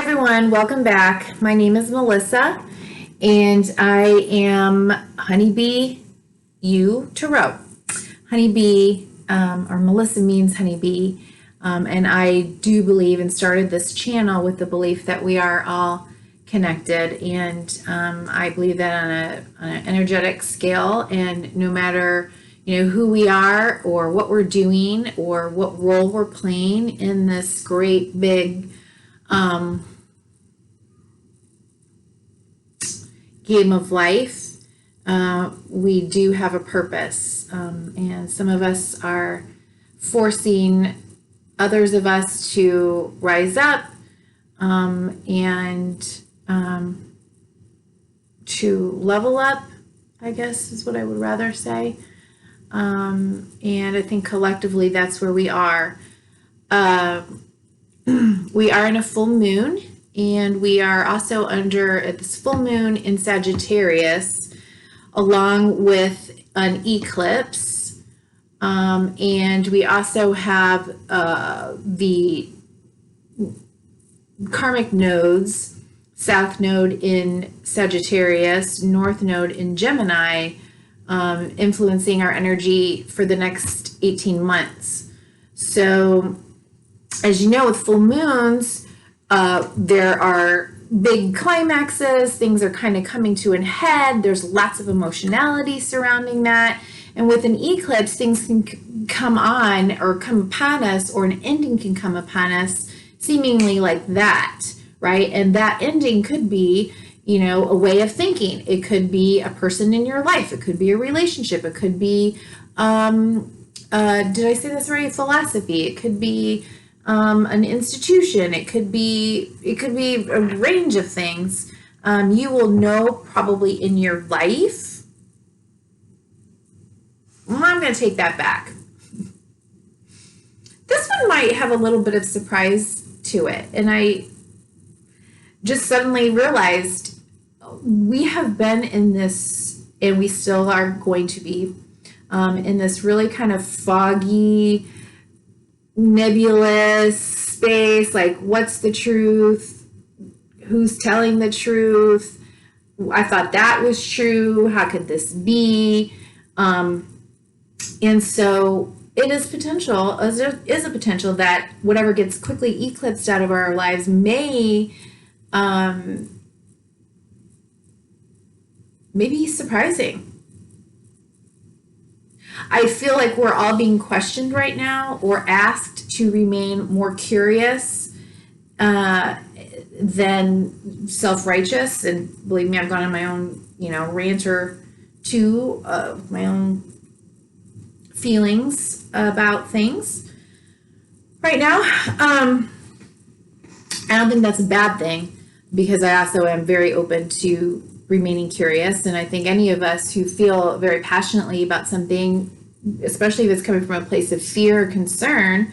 Everyone, welcome back. My name is Melissa, and I am Honeybee U Tarot. Honeybee, or Melissa means honeybee, and I do believe and started this channel with the belief that we are all connected, and I believe that on an energetic scale, and no matter who we are or what we're doing or what role we're playing in this great big game of life, we do have a purpose, and some of us are forcing others of us to rise up and to level up, I guess is what I would rather say. And I think collectively that's where we are. We are in a full moon, and we are also under this full moon in Sagittarius, along with an eclipse. And we also have the karmic nodes, South Node in Sagittarius, North Node in Gemini, influencing our energy for the next 18 months. So, as you know, with full moons, there are big climaxes, things are kind of coming to an head, there's lots of emotionality surrounding that. And with an eclipse, things can come on or come upon us, or an ending can come upon us seemingly like that, right? And that ending could be, a way of thinking. It could be a person in your life. It could be a relationship. It could be, did I say this right? Philosophy. It could be an institution. It could be a range of things. You will know probably in your life. I'm going to take that back. This one might have a little bit of surprise to it. And I just suddenly realized we have been in this, and we still are going to be in this really kind of foggy, nebulous space. Like, what's the truth? Who's telling the truth? I thought that was true. How could this be? And so it is potential. There is a potential that whatever gets quickly eclipsed out of our lives may maybe surprising. I feel like we're all being questioned right now, or asked to remain more curious than self-righteous. And believe me, I've gone on my own, rant or two of my own feelings about things right now. I don't think that's a bad thing, because I also am very open to remaining curious. And I think any of us who feel very passionately about something, especially if it's coming from a place of fear or concern,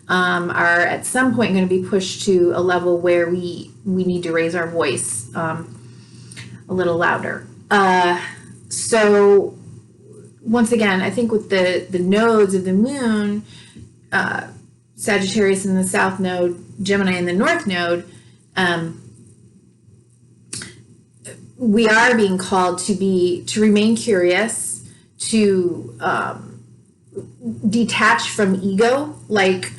are at some point going to be pushed to a level where we need to raise our voice a little louder. So once again, I think with the nodes of the moon, Sagittarius in the South Node, Gemini in the North Node, we are being called to remain curious, to detach from ego. Like,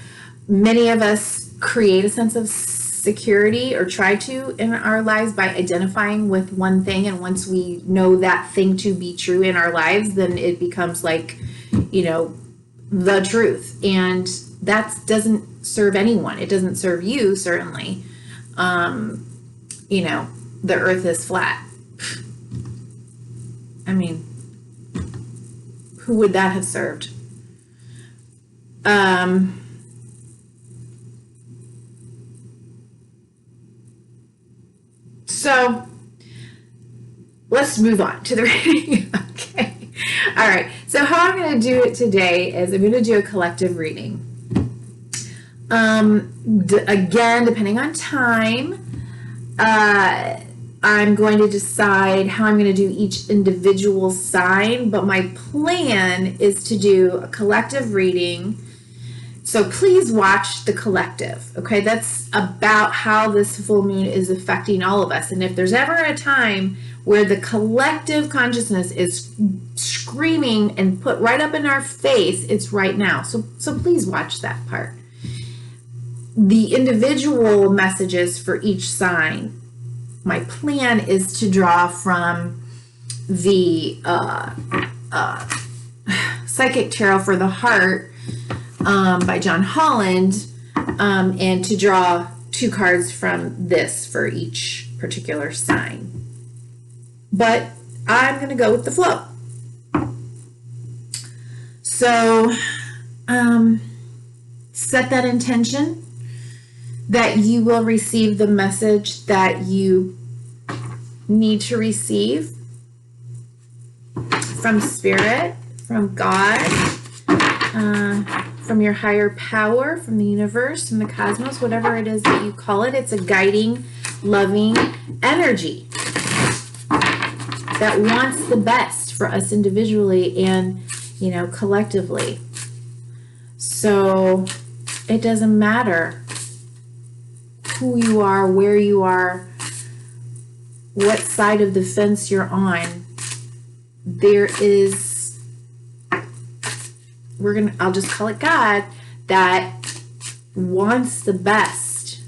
many of us create a sense of security, or try to, in our lives by identifying with one thing. And once we know that thing to be true in our lives, then it becomes like, the truth. And that doesn't serve anyone. It doesn't serve you, certainly. The earth is flat. I mean, who would that have served? So let's move on to the reading. Okay. All right. So how I'm going to do it today is I'm going to do a collective reading. Again, depending on time, I'm going to decide how I'm going to do each individual sign, but my plan is to do a collective reading So please watch the collective, okay? That's about how this full moon is affecting all of us. And if there's ever a time where the collective consciousness is screaming and put right up in our face, it's right now. So please watch that part. The individual messages for each sign, my plan is to draw from the Psychic Tarot for the Heart by John Holland, and to draw 2 cards from this for each particular sign. But I'm going to go with the flow. So set that intention that you will receive the message that you need to receive from Spirit, from God, from your higher power, from the universe, from the cosmos, whatever it is that you call it. It's a guiding, loving energy that wants the best for us individually and, you know, collectively. So it doesn't matter who you are, where you are, what side of the fence you're on. There is, I'll just call it God, that wants the best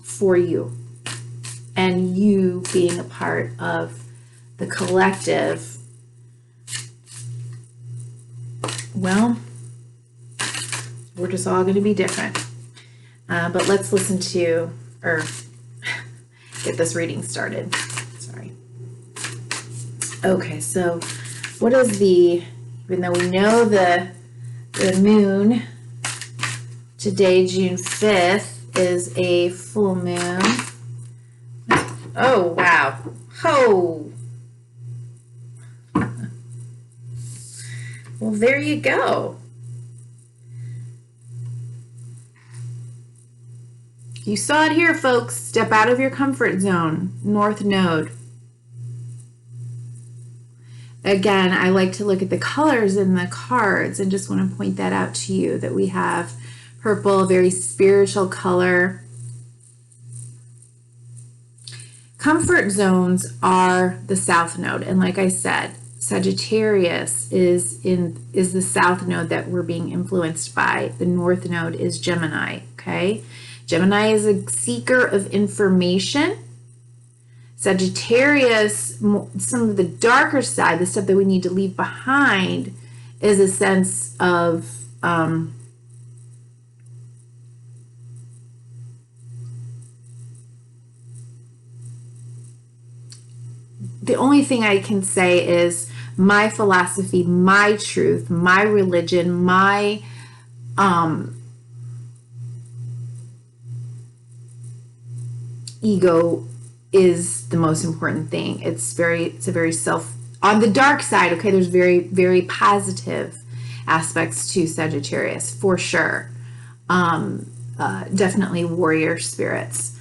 for you, and you being a part of the collective. Well, we're just all going to be different. But let's listen to, or get this reading started. Sorry. Okay, so what is even though we know the moon today, June 5th, is a full moon. Oh, wow. Oh. Well, there you go. You saw it here, folks. Step out of your comfort zone. North Node. Again, I like to look at the colors in the cards and just want to point that out to you, that we have purple, a very spiritual color. Comfort zones are the South Node. And like I said, Sagittarius is the South Node that we're being influenced by. The North Node is Gemini, okay? Gemini is a seeker of information. Sagittarius, some of the darker side, the stuff that we need to leave behind, is a sense of the only thing I can say is my philosophy, my truth, my religion, my ego is the most important thing. It's a very on the dark side, okay, there's very, very positive aspects to Sagittarius, for sure. Definitely warrior spirits.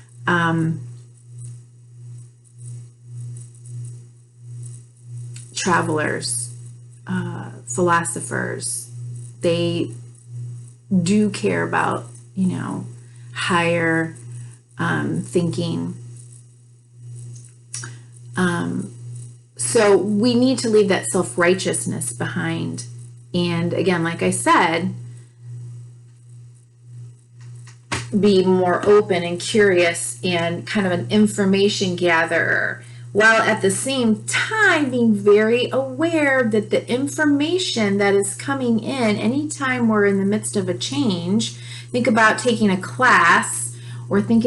Travelers, philosophers, they do care about, you know, higher thinking. So we need to leave that self-righteousness behind. And again, like I said, be more open and curious and kind of an information gatherer, while at the same time being very aware that the information that is coming in, anytime we're in the midst of a change, think about taking a class, or think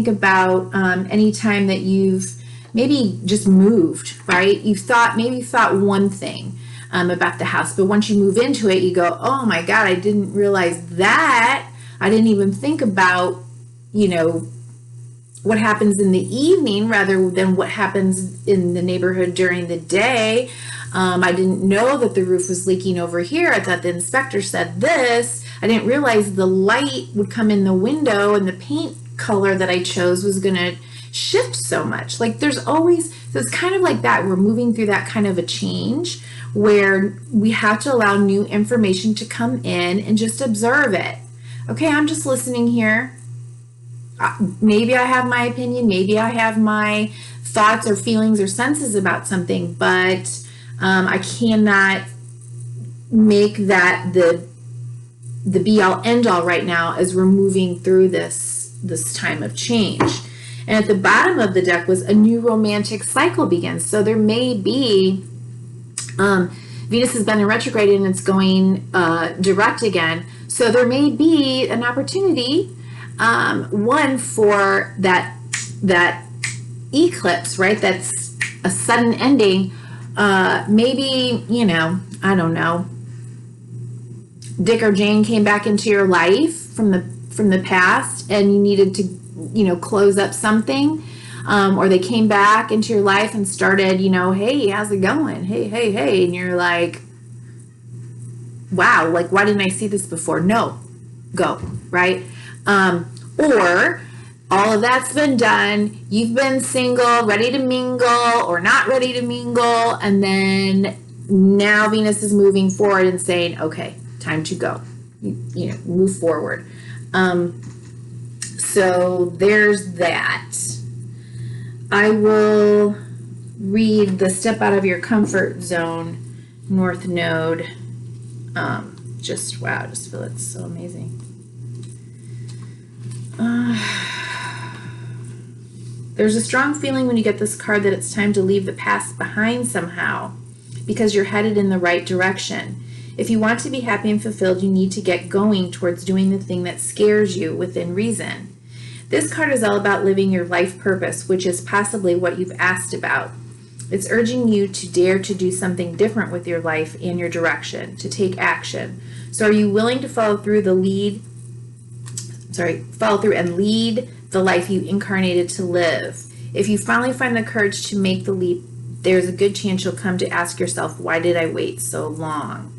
about any time that you've maybe just moved, right? Maybe you thought one thing about the house, but once you move into it, you go, oh my God, I didn't realize that. I didn't even think about, you know, what happens in the evening rather than what happens in the neighborhood during the day. I didn't know that the roof was leaking over here. I thought the inspector said this. I didn't realize the light would come in the window and the paint color that I chose was going to shift so much. Like so it's kind of like that. We're moving through that kind of a change where we have to allow new information to come in and just observe it. Okay, I'm just listening here. Maybe I have my opinion, maybe I have my thoughts or feelings or senses about something, but I cannot make that the be all end all right now as we're moving through this time of change. And at the bottom of the deck was a new romantic cycle begins. So there may be Venus has been in retrograde and it's going direct again. So there may be an opportunity, one for that eclipse, right? That's a sudden ending. Maybe, you know, I don't know, Dick or Jane came back into your life from the past and you needed to, you know, close up something, or they came back into your life and started, you know, hey, how's it going? Hey, and you're like, wow, like, why didn't I see this before? No, go, right? Or all of that's been done. You've been single, ready to mingle or not ready to mingle. And then now Venus is moving forward and saying, okay, time to go, you know, move forward. So there's that. I will read the step out of your comfort zone, North Node. Just, wow, just feel it's so amazing. There's a strong feeling when you get this card that it's time to leave the past behind somehow because you're headed in the right direction. If you want to be happy and fulfilled, you need to get going towards doing the thing that scares you within reason. This card is all about living your life purpose, which is possibly what you've asked about. It's urging you to dare to do something different with your life and your direction, to take action. So are you willing to follow through and lead the life you incarnated to live? If you finally find the courage to make the leap, there's a good chance you'll come to ask yourself, why did I wait so long?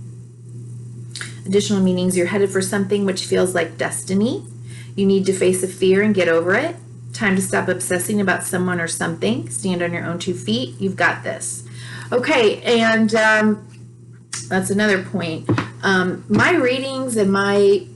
Additional meanings, you're headed for something which feels like destiny. You need to face a fear and get over it. Time to stop obsessing about someone or something. Stand on your own 2 feet. You've got this. Okay, and that's another point. My readings and my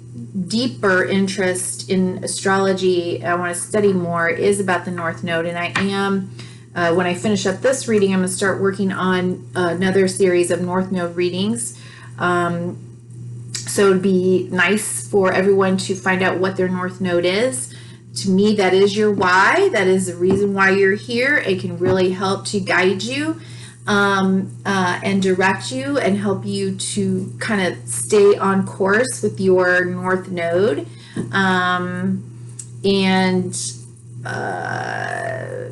deeper interest in astrology, I want to study more, is about the North Node. And I am, when I finish up this reading, I'm going to start working on another series of North Node readings. So it'd be nice for everyone to find out what their North Node is. To me, that is your why. That is the reason why you're here. It can really help to guide you and direct you and help you to kind of stay on course with your North Node.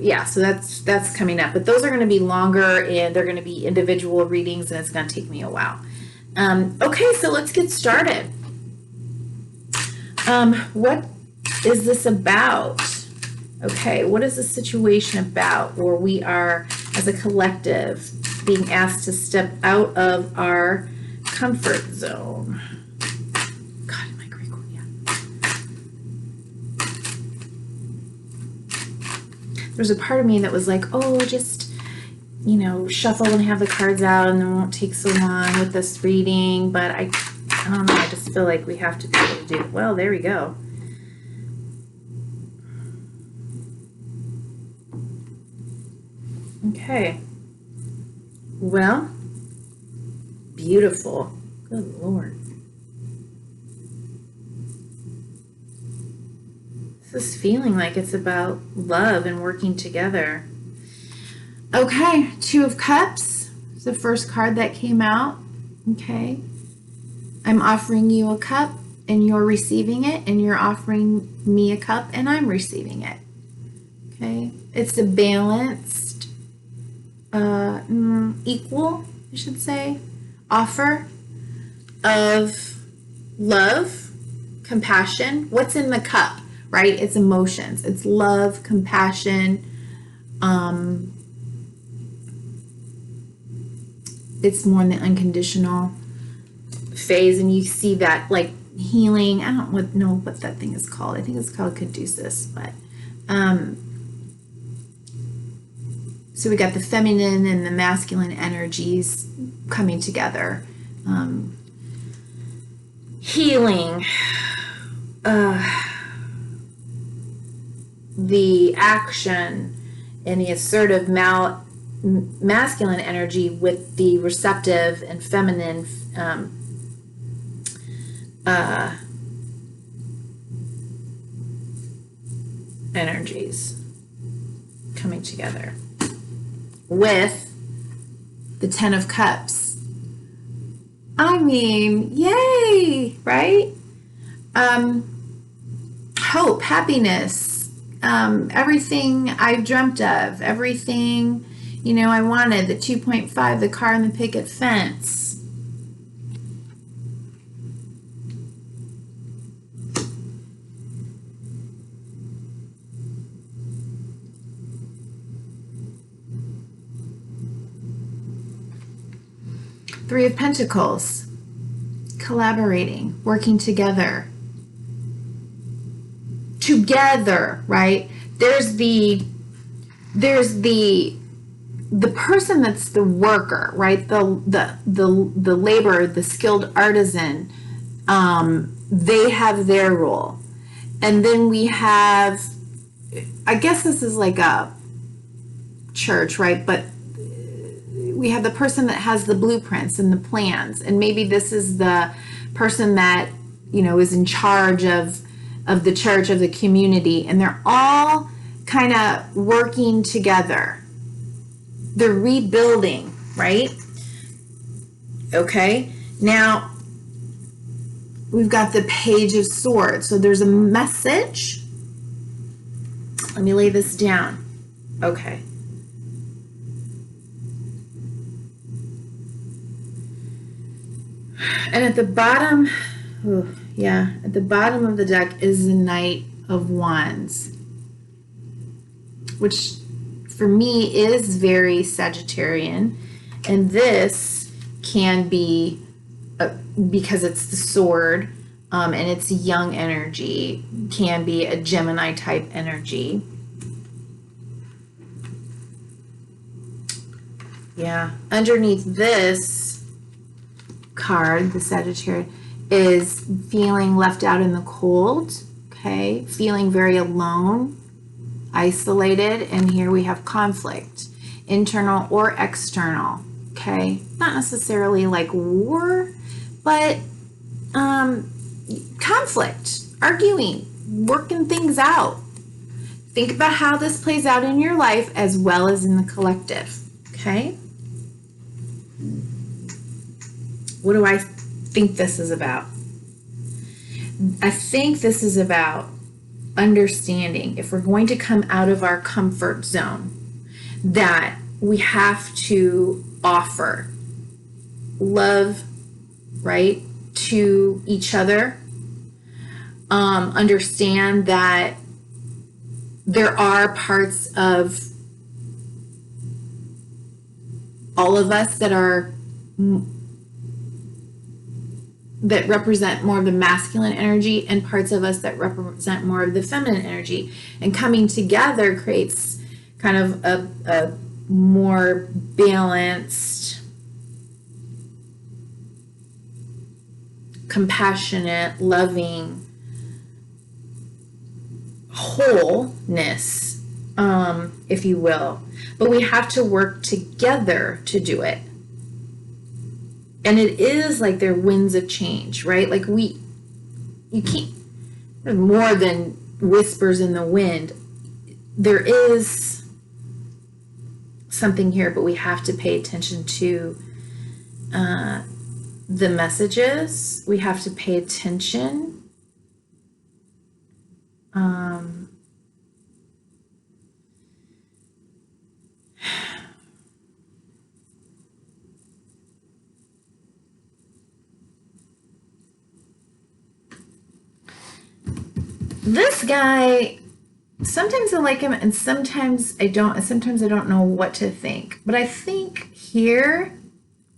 Yeah, so that's coming up. But those are going to be longer and they're going to be individual readings and it's going to take me a while. Okay, so let's get started. What is this about? Okay, what is the situation about where we are, as a collective, being asked to step out of our comfort zone? God, am I great? Yeah. There's a part of me that was like, oh, just, you know, shuffle and have the cards out and it won't take so long with this reading, but I don't know, I just feel like we have to be able to do it. Well, there we go. Okay. Well, beautiful. Good Lord. This is feeling like it's about love and working together. Okay, 2 of Cups is the first card that came out. Okay. I'm offering you a cup and you're receiving it, and you're offering me a cup and I'm receiving it. Okay. It's a balanced, equal, I should say, offer of love, compassion. What's in the cup, right? It's emotions. It's love, compassion. It's more in the unconditional phase, and you see that like healing. I don't know what that thing is called. I think it's called caduceus, but so we got the feminine and the masculine energies coming together. Healing. the action and the assertive masculine energy with the receptive and feminine energies coming together with the Ten of Cups. I mean, yay, right? Hope, happiness, everything I've dreamt of, everything, I wanted, the 2.5, the car and the picket fence. Three of Pentacles, collaborating, working together, right? There's the person that's the worker, right? The laborer, the skilled artisan. They have their role, and then we have, I guess this is like a church, right? But we have the person that has the blueprints and the plans, and maybe this is the person that is in charge of the church, of the community, and they're all kind of working together. They're rebuilding, right? Okay, now we've got the Page of Swords. So there's a message. Let me lay this down. Okay. And at the bottom, at the bottom of the deck is the Knight of Wands, which for me is very Sagittarian. And this can be, because it's the sword and it's young energy, can be a Gemini type energy. Yeah, underneath this card, the Sagittarius, is feeling left out in the cold, okay? Feeling very alone, isolated, and here we have conflict, internal or external, okay? Not necessarily like war, but conflict, arguing, working things out. Think about how this plays out in your life as well as in the collective, okay? What do I think this is about? I think this is about understanding, if we're going to come out of our comfort zone, that we have to offer love, right, to each other. Understand that there are parts of all of us that represent more of the masculine energy, and parts of us that represent more of the feminine energy. And coming together creates kind of a more balanced, compassionate, loving wholeness, if you will. But we have to work together to do it. And it is like they're winds of change, right? Like you can't, there's more than whispers in the wind. There is something here, but we have to pay attention to the messages. We have to pay attention. This guy, sometimes I like him and sometimes I don't. Sometimes I don't know what to think. But I think here,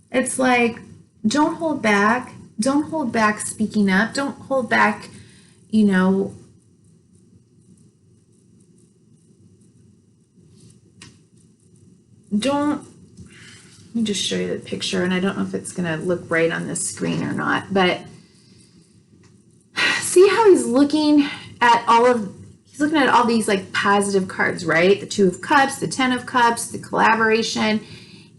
it's like, don't hold back. Don't hold back speaking up. Don't hold back, let me just show you the picture, and I don't know if it's going to look right on this screen or not, but see how he's looking at all these like positive cards, right? The Two of Cups, the Ten of Cups, the collaboration,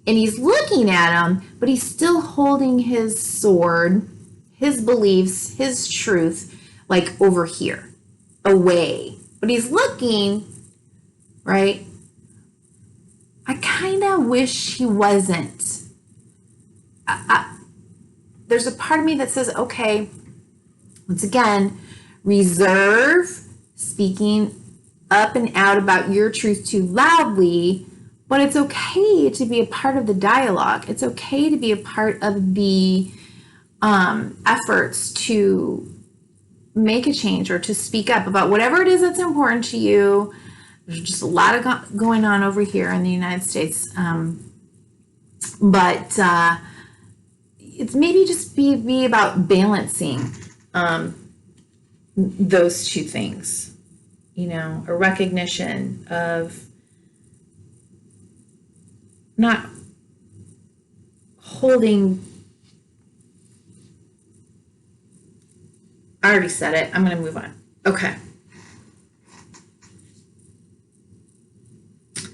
and he's looking at them, but he's still holding his sword, his beliefs, his truth, like over here, away. But he's looking, right? I kind of wish he wasn't. There's a part of me that says, okay, once again, reserve speaking up and out about your truth too loudly, but it's okay to be a part of the dialogue. It's okay to be a part of the efforts to make a change or to speak up about whatever it is that's important to you. There's just a lot of going on over here in the United States. But it's maybe just be about balancing those two things, you know, a recognition of not holding. I already said it. I'm going to move on. Okay.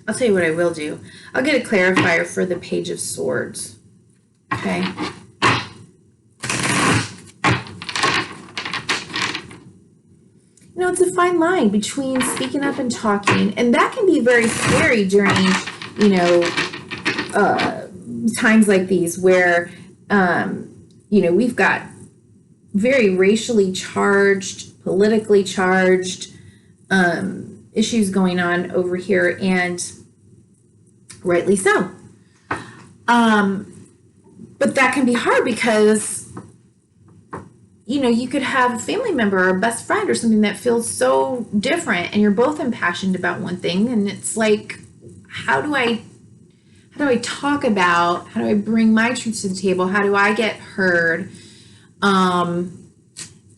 I'll tell you what I will do. I'll get a clarifier for the Page of Swords. Okay. You know, it's a fine line between speaking up and talking, and that can be very scary during, you know, times like these where, you know, we've got very racially charged, politically charged issues going on over here, and rightly so. But that can be hard because, you know, you could have a family member or a best friend or something that feels so different, and you're both impassioned about one thing, and it's like, how do I talk about, how do I bring my truth to the table? How do I get heard in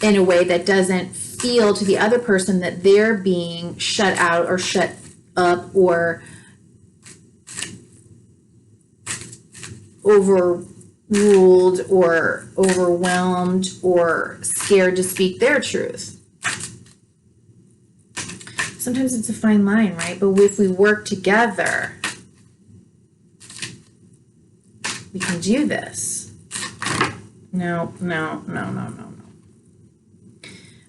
a way that doesn't feel to the other person that they're being shut out or shut up or overruled or overwhelmed or scared to speak their truth? Sometimes it's a fine line, right? But if we work together, we can do this. No.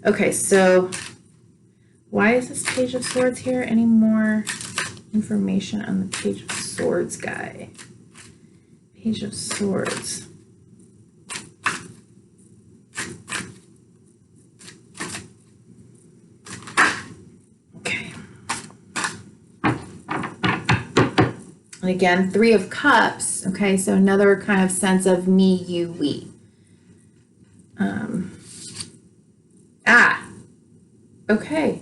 Okay, so why is this Page of Swords here? Any more information on the Page of Swords guy? Page of Swords. Okay. And again, Three of Cups. Okay, so another kind of sense of me, you, we. Okay.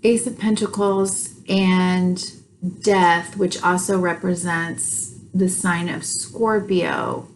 Ace of Pentacles and Death, which also represents the sign of Scorpio.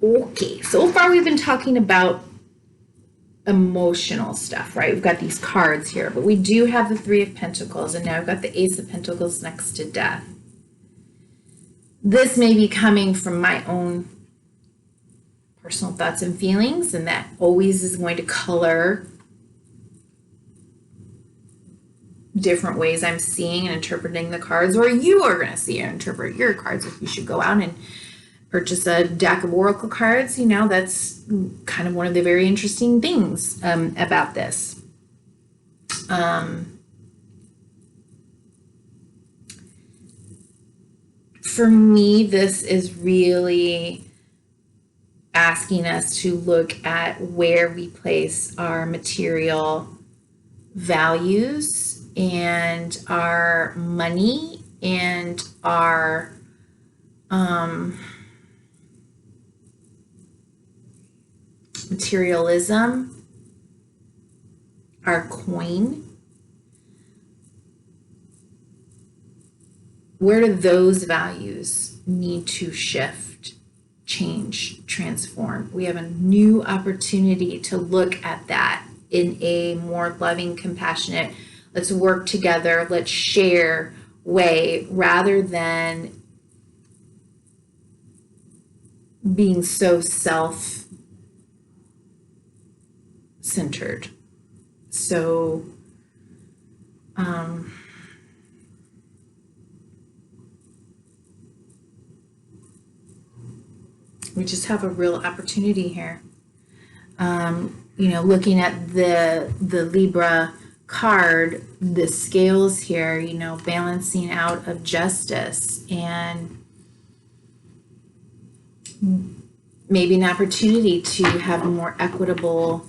Okay, so far we've been talking about emotional stuff, right? We've got these cards here, but we do have the Three of Pentacles, and now I've got the Ace of Pentacles next to Death. This may be coming from my own personal thoughts and feelings, and that always is going to color different ways I'm seeing and interpreting the cards, or you are going to see and interpret your cards if you should go out and purchase a deck of oracle cards. You know, that's kind of one of the very interesting things about this. For me, this is really asking us to look at where we place our material values and our money and our materialism, our coin. Where do those values need to shift, change, transform? We have a new opportunity to look at that in a more loving, compassionate, let's work together, let's share way, rather than being so self-centered. So, we just have a real opportunity here. You know, looking at the Libra card, the scales here, you know, balancing out of justice and maybe an opportunity to have a more equitable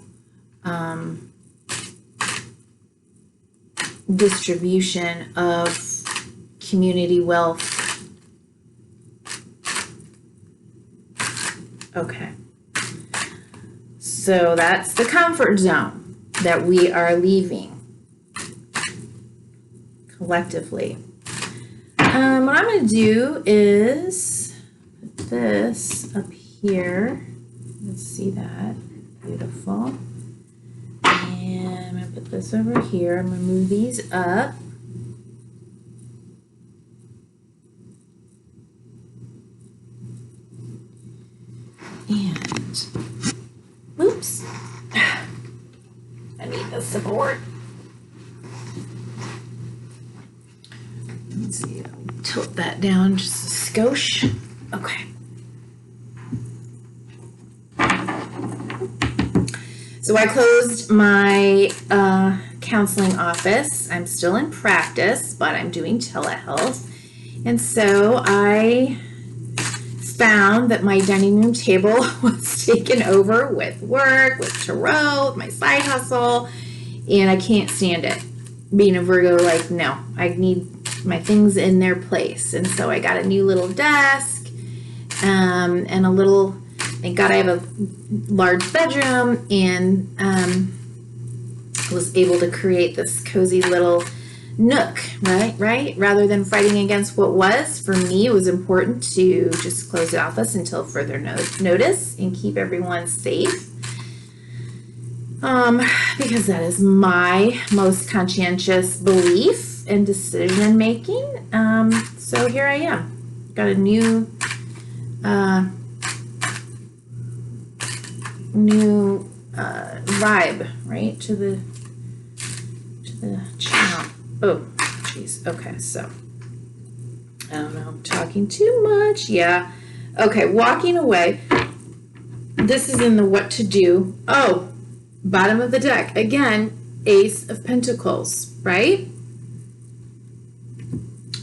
distribution of community wealth. Okay. So that's the comfort zone that we are leaving collectively. What I'm going to do is put this up here. Let's see that. Beautiful. And I'm going to put this over here. I'm going to move these up. And, oops, I need the support. Let's see, I'll tilt that down just a skosh. Okay. So I closed my counseling office. I'm still in practice, but I'm doing telehealth. And so I found that my dining room table was taken over with work, with tarot, with my side hustle, and I can't stand it. Being a Virgo, like, no, I need my things in their place. And so I got a new little desk and a little, thank God I have a large bedroom, and was able to create this cozy little nook, right? Rather than fighting against what was, for me, it was important to just close the office until further notice and keep everyone safe. Because that is my most conscientious belief and decision making. So here I am. Got a new vibe, right, to the channel. Oh, geez. Okay, so I don't know, I'm talking too much. Yeah. Okay, walking away. This is in the what to do. Oh, bottom of the deck. Again, Ace of Pentacles, right?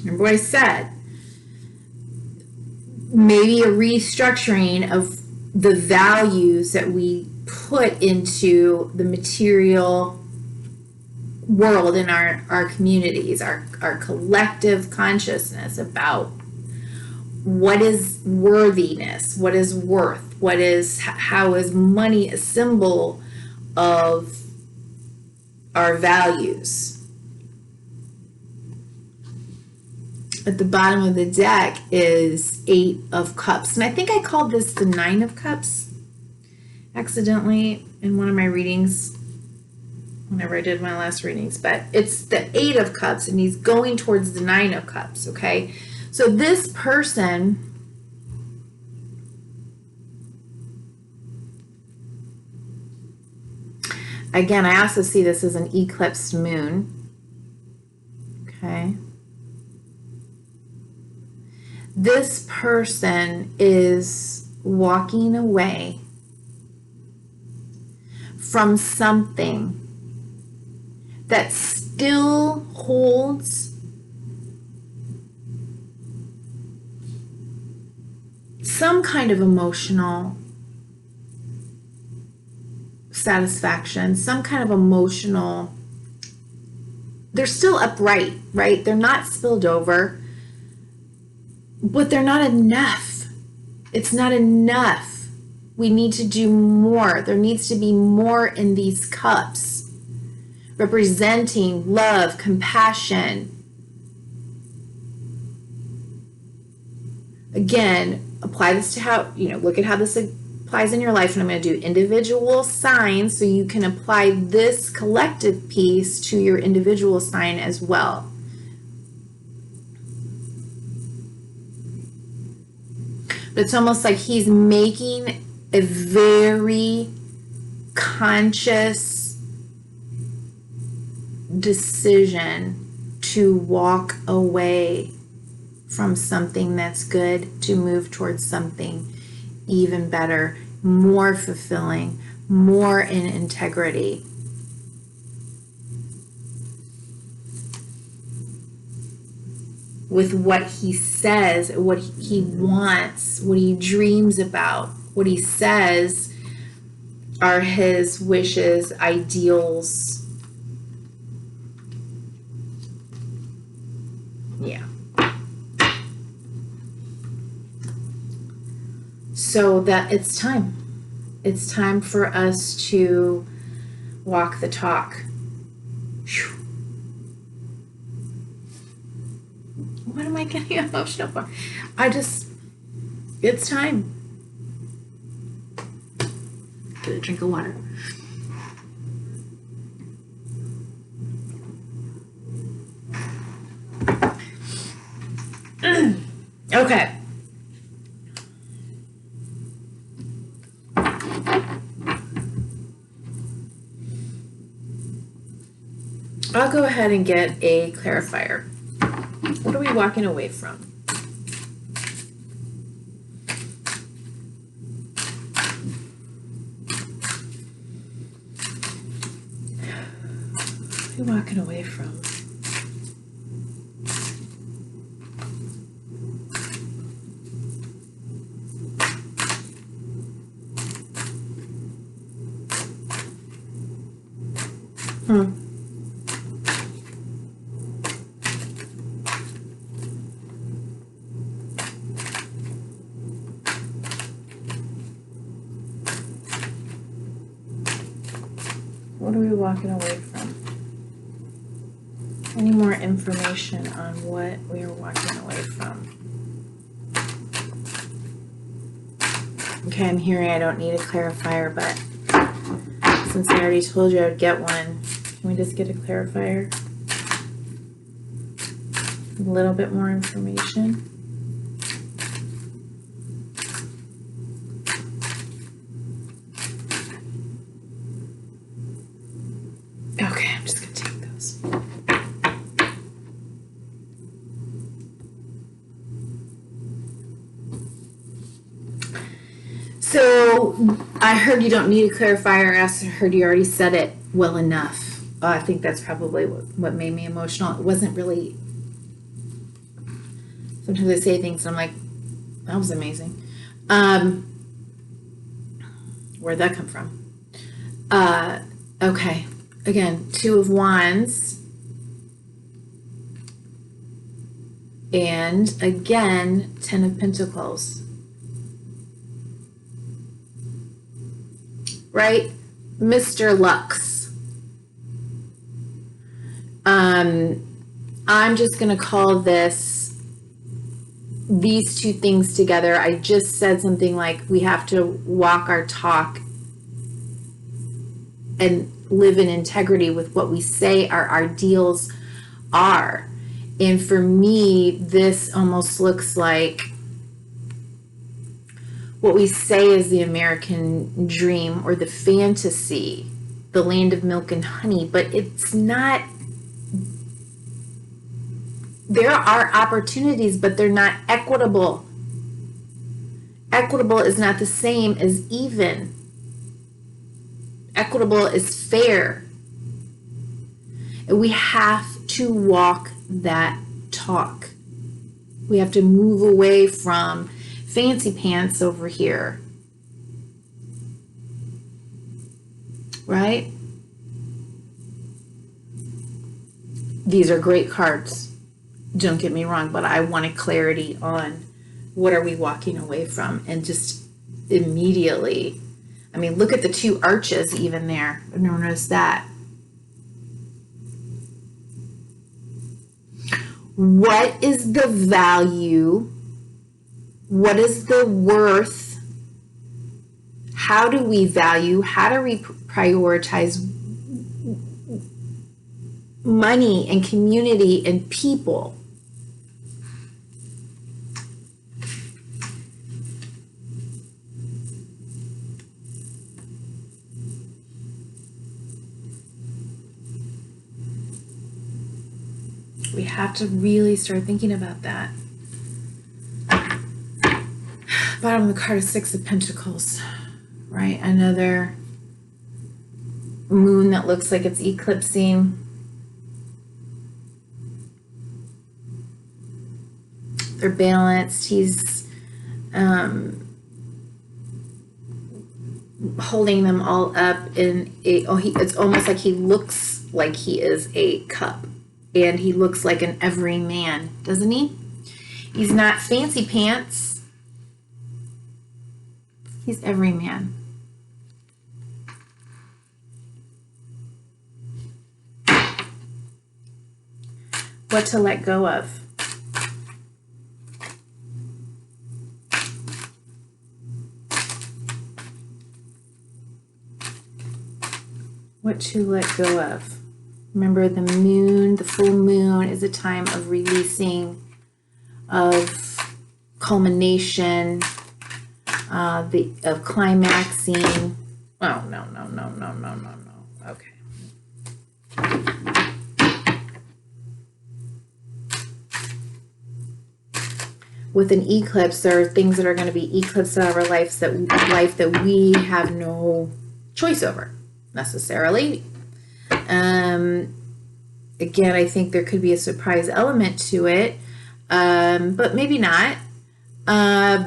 Remember what I said? Maybe a restructuring of the values that we put into the material world in our communities, our collective consciousness about what is worthiness, what is worth, how is money a symbol of our values. At the bottom of the deck is 8 of Cups, and I think I called this the 9 of Cups accidentally in one of my readings whenever I did my last readings, but it's the 8 of Cups, and he's going towards the 9 of Cups, okay? So this person again, I also see this as an eclipsed moon, okay? This person is walking away from something that still holds some kind of emotional satisfaction, some kind of emotional they're still upright, right? They're not spilled over, but they're not enough. It's not enough. We need to do more. There needs to be more in these cups, representing love, compassion. Again, apply this to how, look at how this applies in your life. And I'm going to do individual signs so you can apply this collective piece to your individual sign as well. But it's almost like he's making a very conscious decision to walk away from something that's good to move towards something even better, more fulfilling, more in integrity. With what he says, what he wants, what he dreams about, what he says are his wishes, ideals. Yeah. So that it's time. It's time for us to walk the talk. Whew. What am I getting emotional for? It's time. Get a drink of water. Okay. I'll go ahead and get a clarifier. What are we walking away from? What are we walking away from? What are we walking away from? Any more information on what we are walking away from? Okay, I'm hearing I don't need a clarifier, but since I already told you I'd get one, can we just get a clarifier? A little bit more information. Okay, I'm just going to take those. So I heard you don't need a clarifier. I heard you already said it well enough. I think that's probably what made me emotional. It wasn't really. Sometimes I say things and I'm like, that was amazing. Where'd that come from? Okay. Again, 2 of Wands. And again, 10 of Pentacles. Right? Mr. Lux. I'm just going to call these two things together. I just said something like we have to walk our talk and live in integrity with what we say our ideals are. And for me, this almost looks like what we say is the American dream or the fantasy, the land of milk and honey, but it's not. There are opportunities, but they're not equitable. Equitable is not the same as even. Equitable is fair. And we have to walk that talk. We have to move away from fancy pants over here. Right? these are great cards. Don't get me wrong, but I wanted clarity on what are we walking away from, and just immediately, I mean, look at the two arches even there. Notice that. What is the value? What is the worth? How do we value? How do we prioritize money and community and people? We have to really start thinking about that. Bottom of the card is Six of Pentacles, right? Another moon that looks like it's eclipsing. They're balanced. He's holding them all up in a, it's almost like he looks like he is a cup. And he looks like an everyman, doesn't he? He's not fancy pants. He's everyman. What to let go of? What to let go of? Remember, the moon, the full moon, is a time of releasing, of culmination, of climaxing. Oh, no. Okay. With an eclipse, there are things that are going to be eclipsed in our life that we have no choice over, necessarily. Again, I think there could be a surprise element to it, but maybe not. But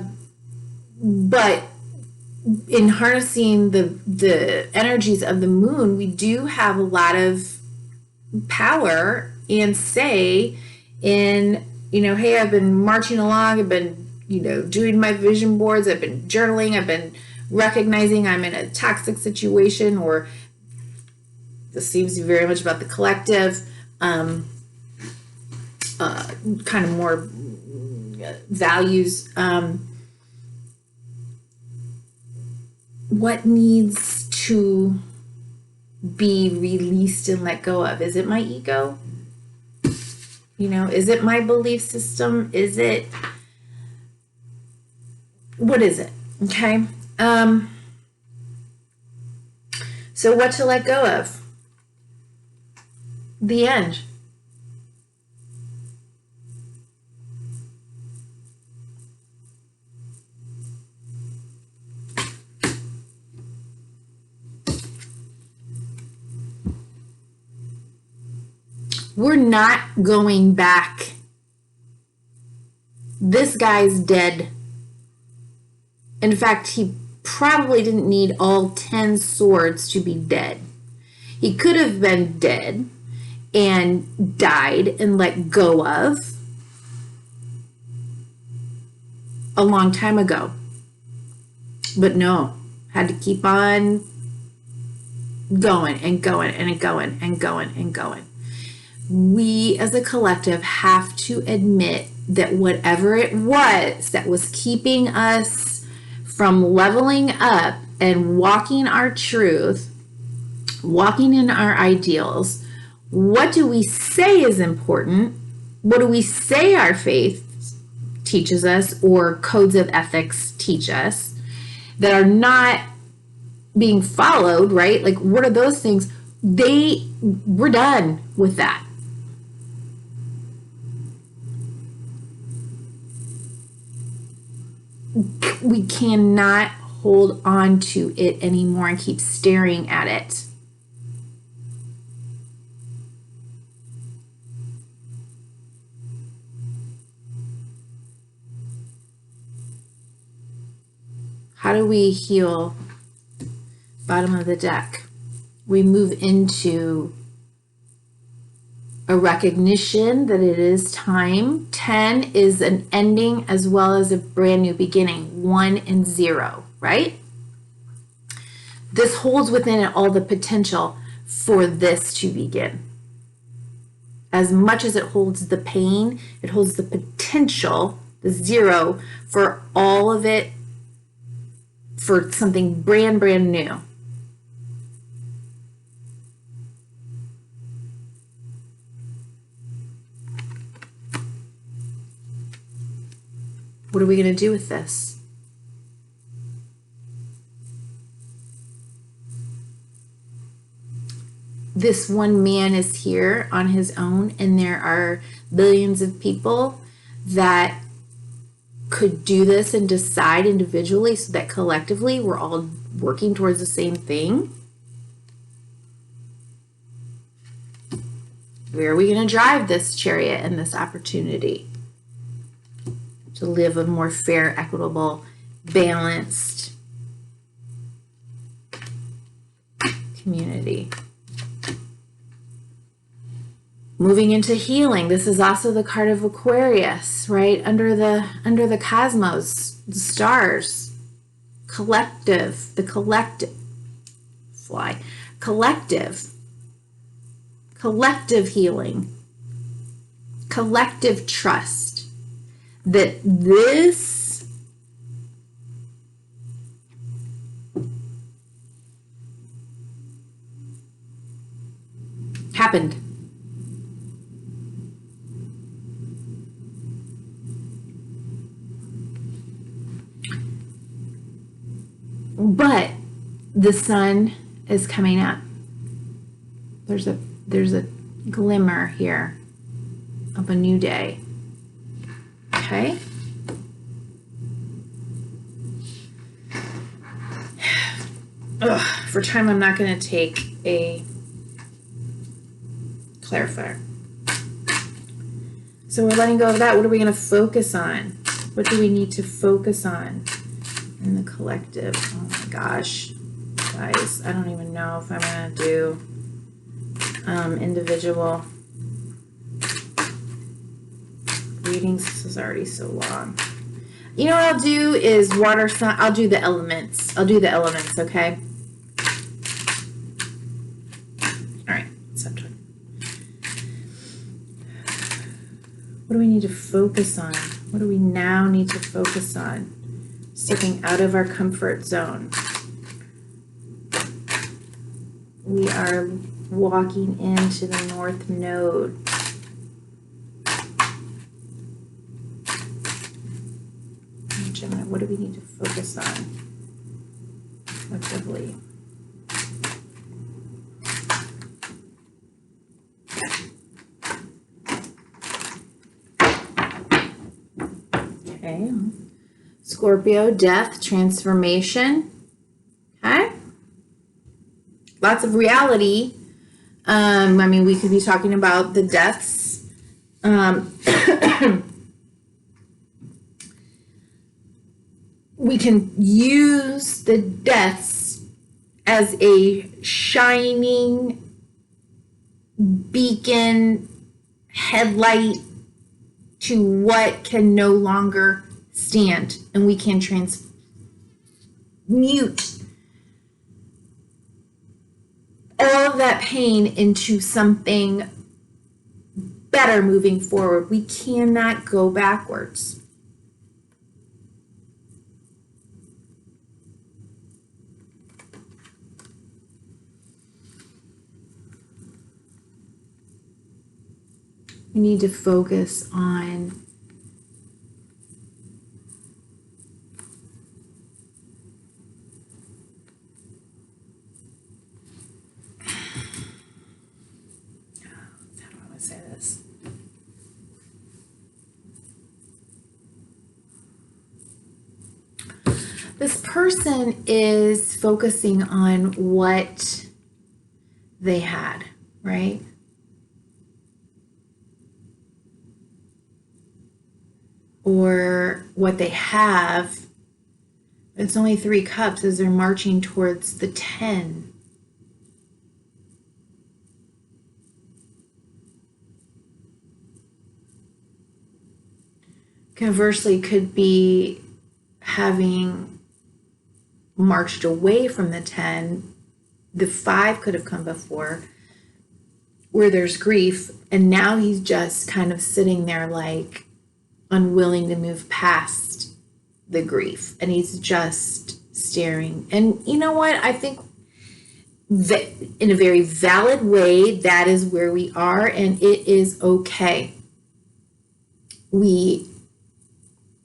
in harnessing the energies of the moon, we do have a lot of power and say in, hey, I've been marching along, I've been, doing my vision boards, I've been journaling, I've been recognizing I'm in a toxic situation, or this seems to be very much about the collective, kind of more values. What needs to be released and let go of? Is it my ego? Is it my belief system? Is it, what is it? Okay. So what to let go of? The end. We're not going back. This guy's dead. In fact, he probably didn't need all 10 swords to be dead. He could have been dead and died and let go of a long time ago. But no, had to keep on going and going and going and going and going. We as a collective have to admit that whatever it was that was keeping us from leveling up and walking our truth, walking in our ideals, what do we say is important? What do we say our faith teaches us, or codes of ethics teach us, that are not being followed, right? Like, what are those things? We're done with that. We cannot hold on to it anymore and keep staring at it. How do we heal? Bottom of the deck. We move into a recognition that it is time. 10 is an ending as well as a brand new beginning. 1 and 0, right? This holds within it all the potential for this to begin. As much as it holds the pain, it holds the potential, the 0, for all of it, for something brand new. What are we going to do with this? This one man is here on his own, and there are billions of people that could do this and decide individually so that collectively we're all working towards the same thing. Where are we going to drive this chariot and this opportunity to live a more fair, equitable, balanced community? Moving into healing. This is also the card of Aquarius, right? Under the cosmos, the stars, collective, the collective healing, collective trust that this happened. But the sun is coming up. There's a glimmer here of a new day. Okay? For time, I'm not going to take a clarifier. So we're letting go of that. What are we going to focus on? What do we need to focus on in the collective? Oh my gosh, guys, I don't even know if I'm going to do individual readings. This is already so long. You know what I'll do is water sign. I'll do the elements. Okay? All right, stop talking. What do we need to focus on? What do we now need to focus on? Stepping out of our comfort zone. We are walking into the North Node. Gemini, what do we need to focus on collectively? Okay. Scorpio, death, transformation. Okay. Lots of reality. I mean, we could be talking about the deaths. We can use the deaths as a shining beacon, headlight to what can no longer stand, and we can transmute all of that pain into something better moving forward. We cannot go backwards. We need to focus on this person is focusing on what they had, right? Or what they have. It's only 3 cups as they're marching towards the 10. conversely could be having marched away from the 10. The 5 could have come before, where there's grief, and now he's just kind of sitting there like unwilling to move past the grief, and he's just staring. And you know what? I think that in a very valid way, that is where we are, and it is okay. We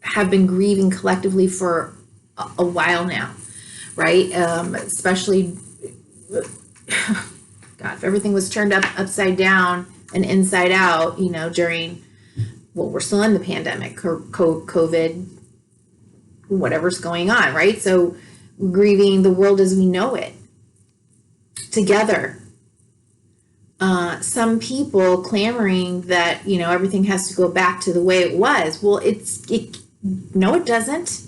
have been grieving collectively for a while now, right? Especially, God, if everything was turned upside down and inside out, you know, during, well, we're still in the pandemic or COVID, whatever's going on, right? So grieving the world as we know it together. Some people clamoring that, you know, everything has to go back to the way it was. Well, no, it doesn't.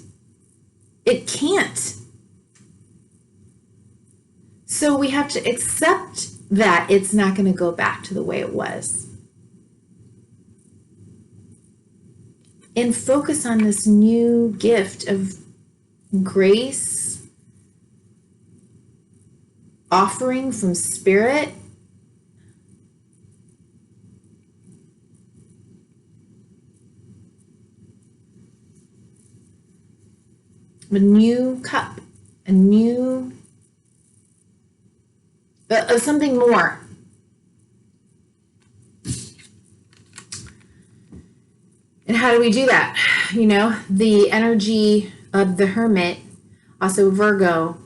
It can't. So we have to accept that it's not going to go back to the way it was. And focus on this new gift of grace, offering from Spirit. A new cup, a new, something more. And how do we do that? You know, the energy of the Hermit, also Virgo,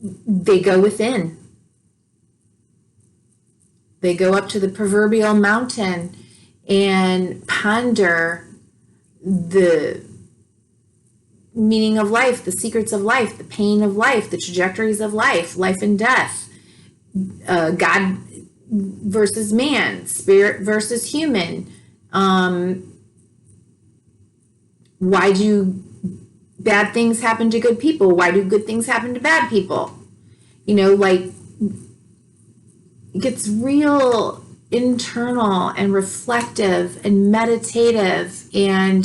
they go within. They go up to the proverbial mountain and ponder the meaning of life, the secrets of life, the pain of life, the trajectories of life, life and death, God versus man, spirit versus human. Why do bad things happen to good people? Why do good things happen to bad people? You know, like, it gets real internal and reflective and meditative, and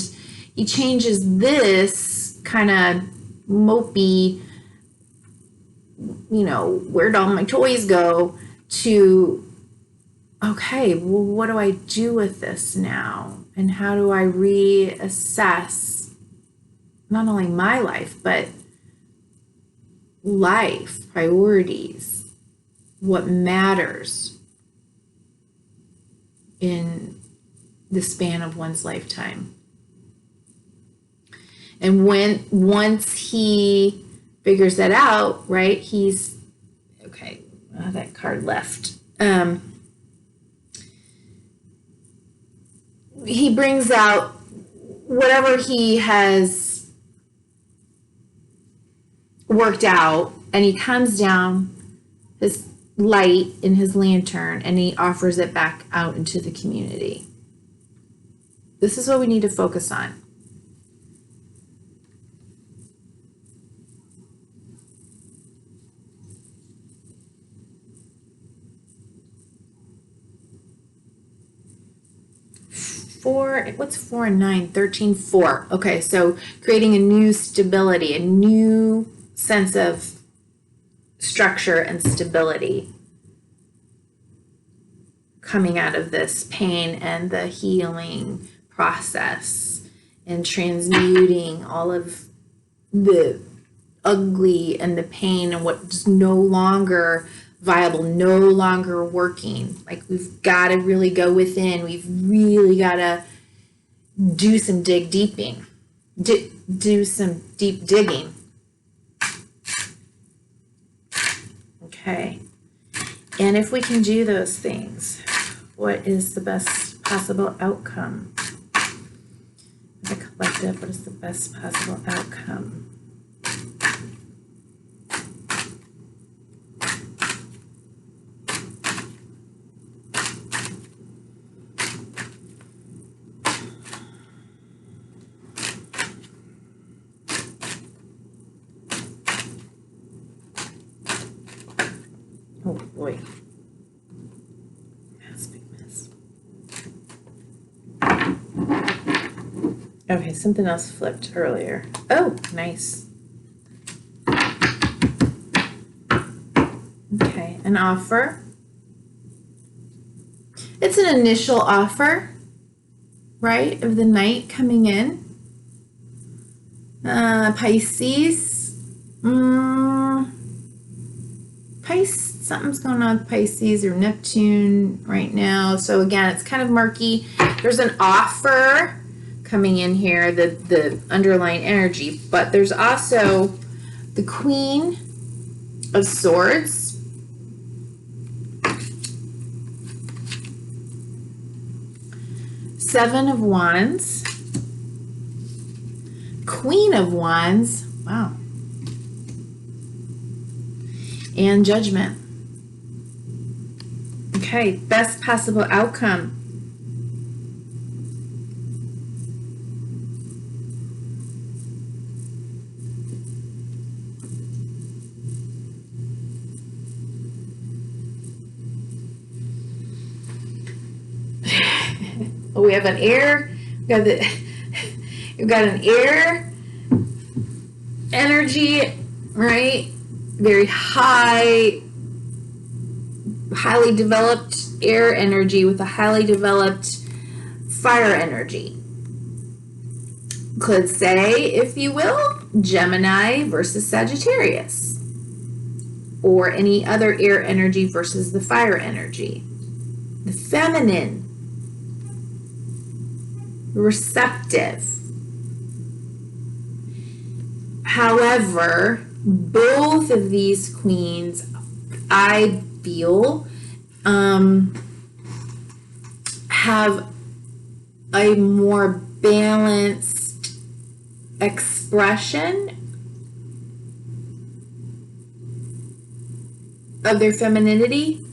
he changes this kind of mopey, you know, where'd all my toys go, to, okay, well, what do I do with this now? And how do I reassess not only my life, but life, priorities, what matters in the span of one's lifetime? And once he figures that out, right, he's, okay, that card left. He brings out whatever he has worked out, and he comes down his light in his lantern, and he offers it back out into the community. This is what we need to focus on. What's 4 and 9? 13, 4. Okay, so creating a new stability, a new sense of structure and stability coming out of this pain and the healing process, and transmuting all of the ugly and the pain and what's no longer viable, no longer working. Like, we've got to really go within. We've really got to do some deeping, do some deep digging. Okay. And if we can do those things, what is the best possible outcome? As a collective, what is the best possible outcome? Oh boy. That's a big mess. Okay, something else flipped earlier. Oh, nice. Okay, an offer. It's an initial offer, right, of the Knight coming in. Pisces. Something's going on with Pisces or Neptune right now. So again, it's kind of murky. There's an offer coming in here, the underlying energy, but there's also the Queen of Swords. Seven of Wands. Queen of Wands. Wow. And Judgment. Okay, best possible outcome. We have an air. We've got an air energy, right? Very highly developed air energy with a highly developed fire energy. Could say, if you will, Gemini versus Sagittarius, or any other air energy versus the fire energy. The feminine, receptive. However, both of these queens, I feel, have a more balanced expression of their femininity.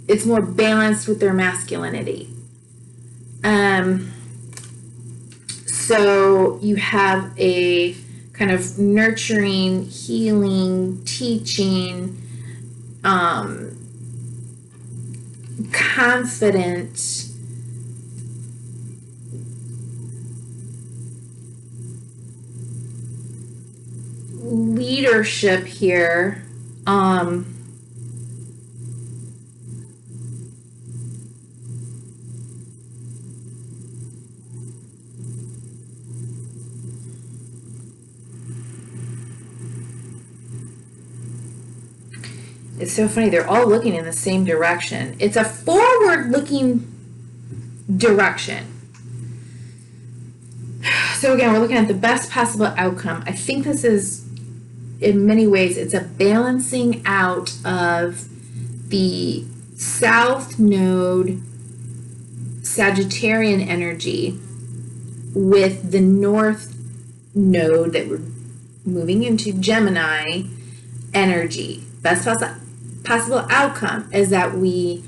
It's more balanced with their masculinity. So you have a kind of nurturing, healing, teaching, confident, leadership here. It's so funny. They're all looking in the same direction. It's a forward-looking direction. So again, we're looking at the best possible outcome. I think this is, in many ways, it's a balancing out of the South Node Sagittarian energy with the North Node that we're moving into Gemini energy. Best possible outcome is that we,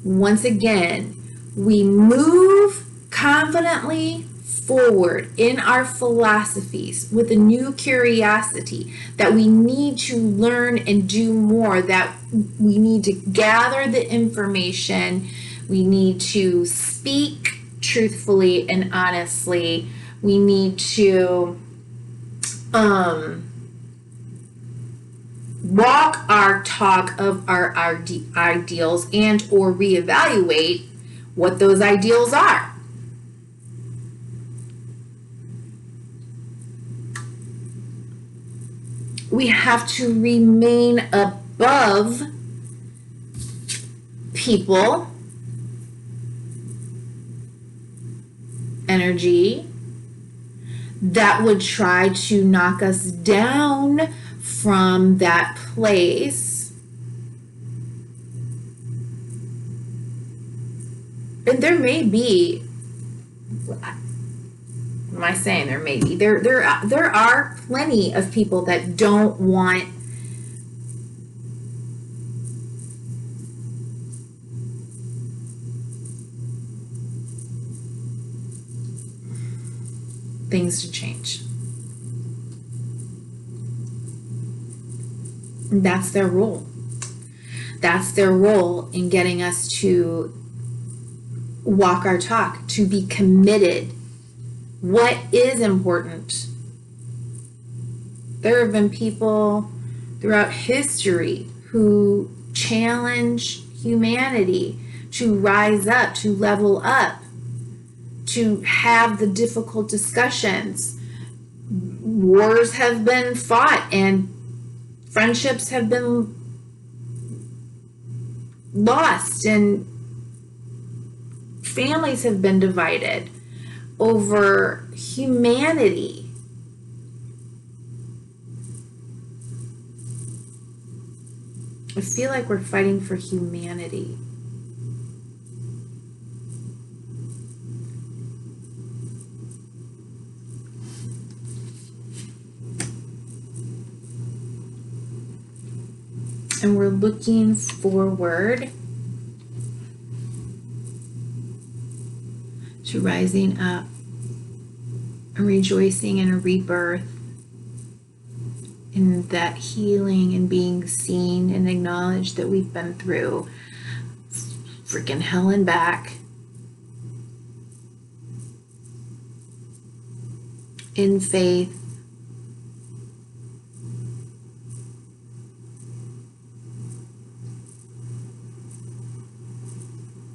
once again, we move confidently forward in our philosophies with a new curiosity that we need to learn and do more, that we need to gather the information, we need to speak truthfully and honestly, we need to walk our talk of our ideals and or reevaluate what those ideals are. We have to remain above people, energy that would try to knock us down from that place. And there may be, what am I saying? There may be. There are plenty of people that don't want things to change. And that's their role. That's their role in getting us to walk our talk, to be committed what is important. There have been people throughout history who challenge humanity to rise up, to level up, to have the difficult discussions. Wars have been fought and friendships have been lost and families have been divided over humanity. I feel like we're fighting for humanity. And we're looking forward to rising up and rejoicing in a rebirth, in that healing and being seen and acknowledged that we've been through freaking hell and back, in faith.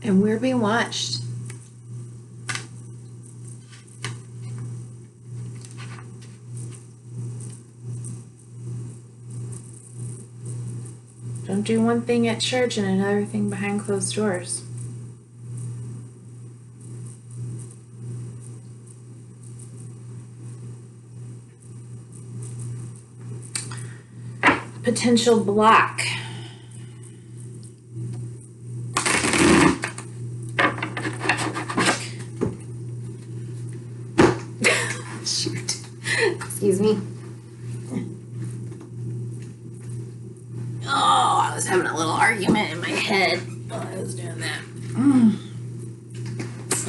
And we're being watched. Don't do one thing at church and another thing behind closed doors. Potential block. Shoot. Excuse me. Oh, I was having a little argument in my head while I was doing that.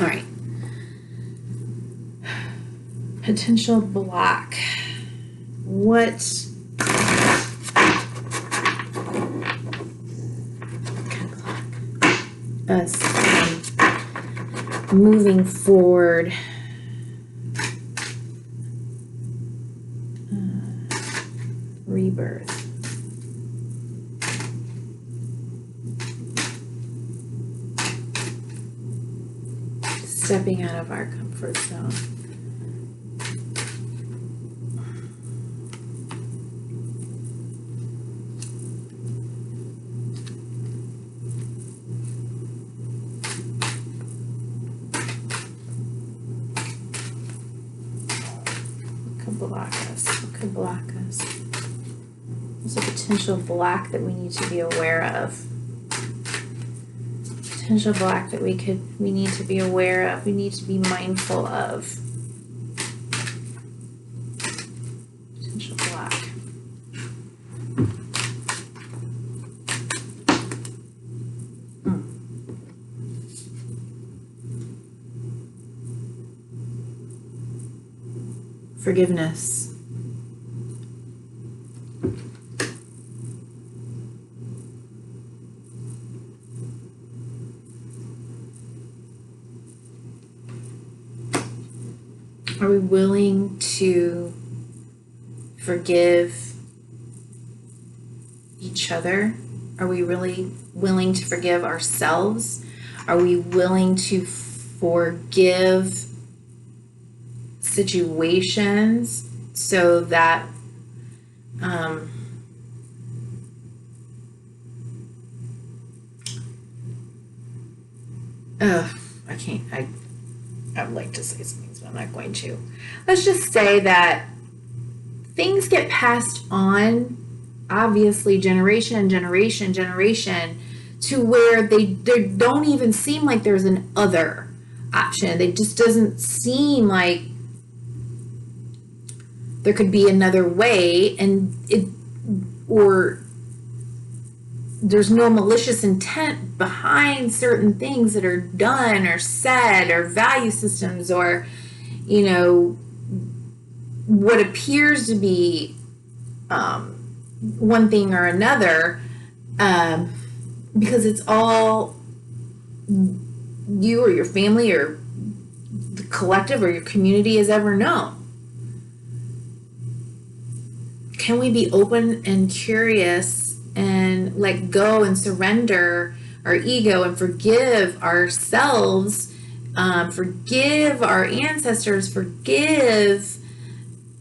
All right. Potential block. What can block us from moving forward? Rebirth. Stepping out of our comfort zone. What could block us? What could block us? There's a potential block that we need to be aware of. Potential block that we need to be aware of, we need to be mindful of. Potential block. Forgiveness. Are we willing to forgive each other? Are we really willing to forgive ourselves? Are we willing to forgive situations so that I would like to say some things, but I'm not going to. Let's just say that things get passed on, obviously, generation and generation, to where they don't even seem like there's an other option. It just doesn't seem like there could be another way, or there's no malicious intent behind certain things that are done or said, or value systems, or, what appears to be one thing or another, because it's all you or your family or the collective or your community has ever known. Can we be open and curious and let go and surrender our ego and forgive ourselves, forgive our ancestors, forgive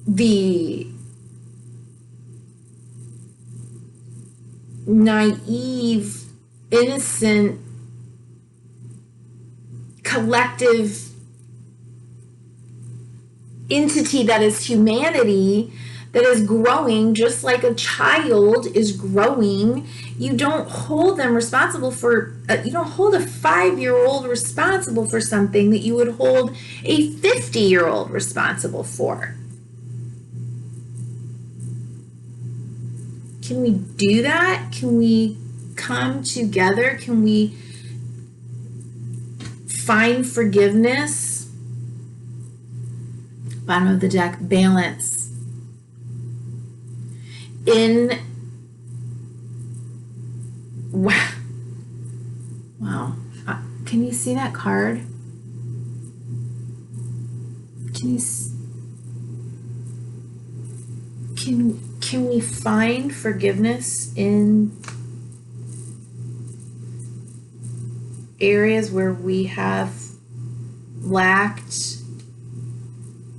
the naive, innocent, collective entity that is humanity, that is growing just like a child is growing. You don't hold them responsible for, you don't hold a 5-year-old responsible for something that you would hold a 50-year-old responsible for. Can we do that? Can we come together? Can we find forgiveness? Bottom of the deck, balance. Wow. Can you see that card? Can we find forgiveness in areas where we have lacked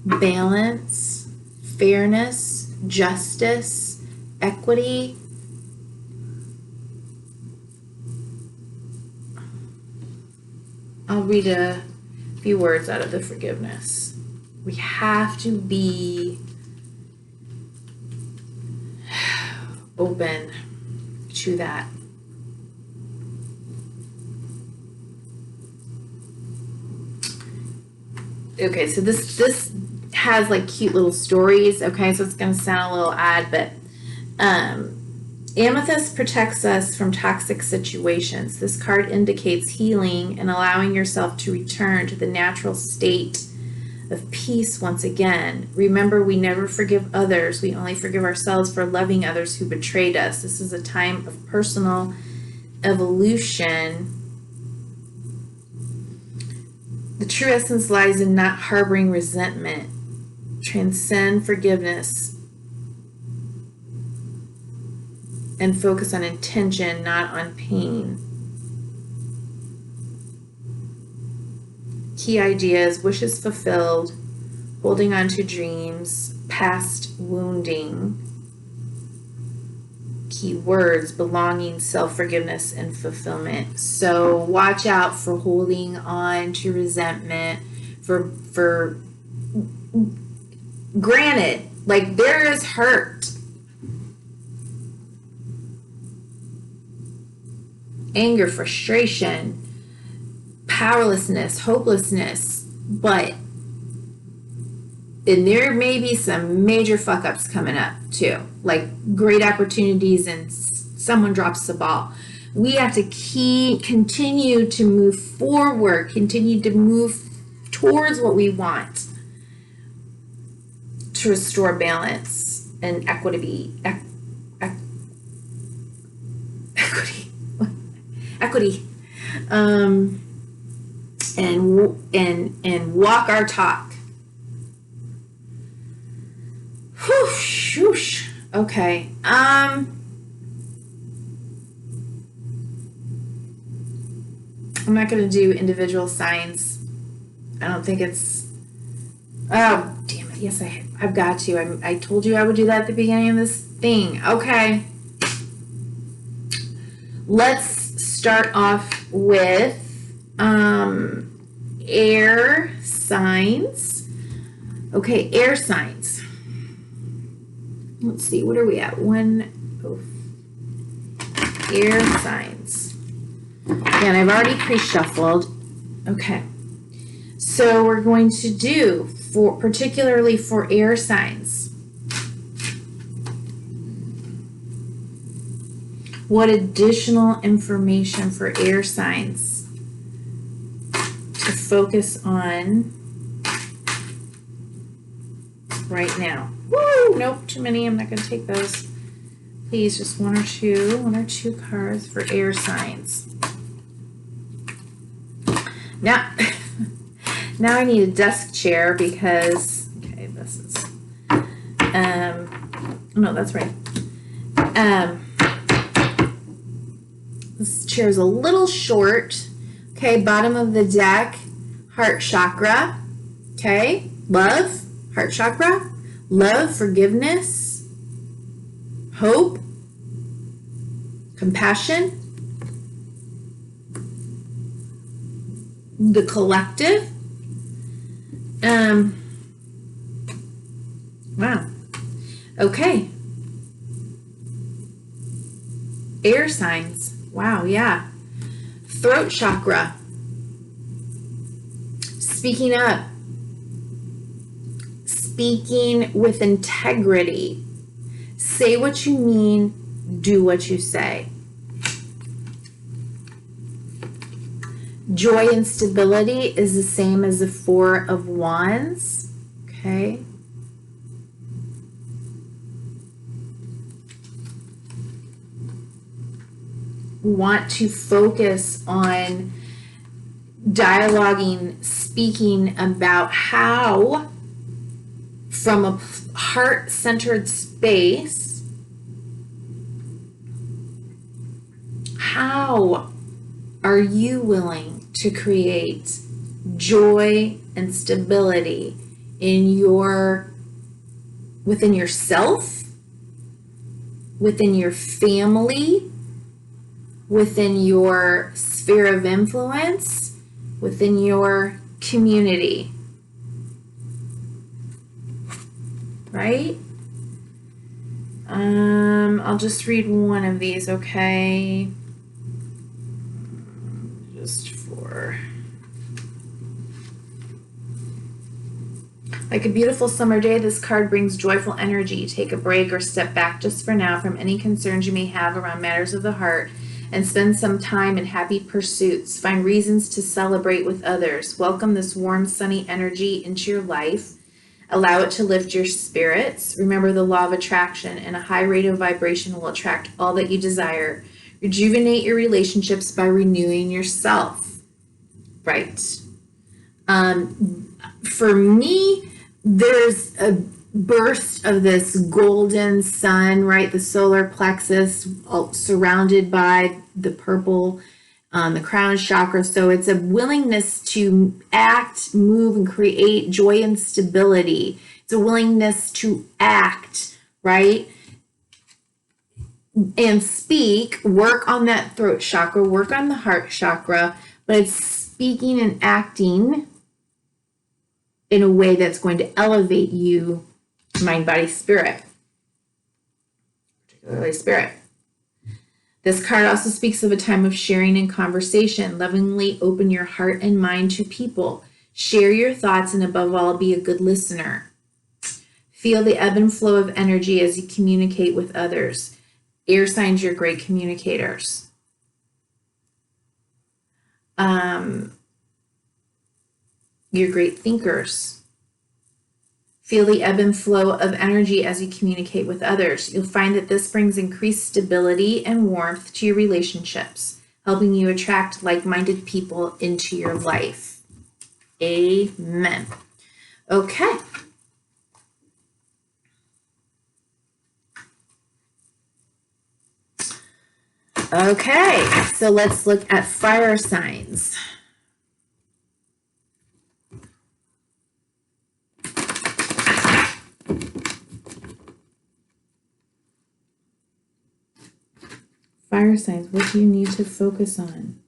balance, fairness, justice, equity? I'll read a few words out of the forgiveness. We have to be open to that. Okay, so this has like cute little stories. Okay, so it's gonna sound a little odd, but amethyst protects us from toxic situations. This card indicates healing and allowing yourself to return to the natural state of peace once again. Remember, we never forgive others. We only forgive ourselves for loving others who betrayed us. This is a time of personal evolution. The true essence lies in not harboring resentment. Transcend forgiveness and focus on intention, not on pain. Key ideas: wishes fulfilled, holding on to dreams, past wounding. Key words: belonging, self-forgiveness, and fulfillment. So watch out for holding on to resentment, for granted, like there is hurt, anger, frustration, powerlessness, hopelessness, but and there may be some major fuck ups coming up too, like great opportunities and someone drops the ball. We have to continue to move forward, continue to move towards what we want to restore balance and equity. And walk our talk. Whoosh. Okay. I'm not going to do individual signs. I don't think it's. Oh, damn it. Yes, I've got to. I told you I would do that at the beginning of this thing. Okay. Let's start off with air signs. Okay, air signs. Let's see, what are we at? Air signs. And I've already pre-shuffled. Okay. So we're going to do, particularly for air signs, what additional information for air signs to focus on right now? Woo! Nope, too many. I'm not going to take those. Please, just one or two cards for air signs. Now I need a desk chair because, okay, this is, no, that's right. This chair is a little short. Okay, bottom of the deck, heart chakra. Okay, love, heart chakra, love, forgiveness, hope, compassion, the collective. Wow. Okay. Air signs. Wow, yeah. Throat chakra. Speaking up. Speaking with integrity. Say what you mean, do what you say. Joy and stability is the same as the Four of Wands. Okay. Want to focus on dialoguing, speaking about how, from a heart-centered space, how are you willing to create joy and stability within yourself, within your family, within your sphere of influence, within your community, right? I'll just read one of these, okay? Just for, like a beautiful summer day, this card brings joyful energy. Take a break or step back just for now from any concerns you may have around matters of the heart and spend some time in happy pursuits. Find reasons to celebrate with others. Welcome this warm, sunny energy into your life. Allow it to lift your spirits. Remember the law of attraction, and a high rate of vibration will attract all that you desire. Rejuvenate your relationships by renewing yourself. Right. For me, there's a burst of this golden sun, right? The solar plexus surrounded by the purple, the crown chakra. So it's a willingness to act, move, and create joy and stability. It's a willingness to act, right? And speak, work on that throat chakra, work on the heart chakra, but it's speaking and acting in a way that's going to elevate you, mind, body, spirit, particularly spirit. This card also speaks of a time of sharing and conversation. Lovingly open your heart and mind to people. Share your thoughts, and above all, be a good listener. Feel the ebb and flow of energy as you communicate with others. Air signs, you're great communicators. You're great thinkers. Feel the ebb and flow of energy as you communicate with others. You'll find that this brings increased stability and warmth to your relationships, helping you attract like-minded people into your life. Amen. Okay. Okay, so let's look at fire signs. Fire signs, what do you need to focus on?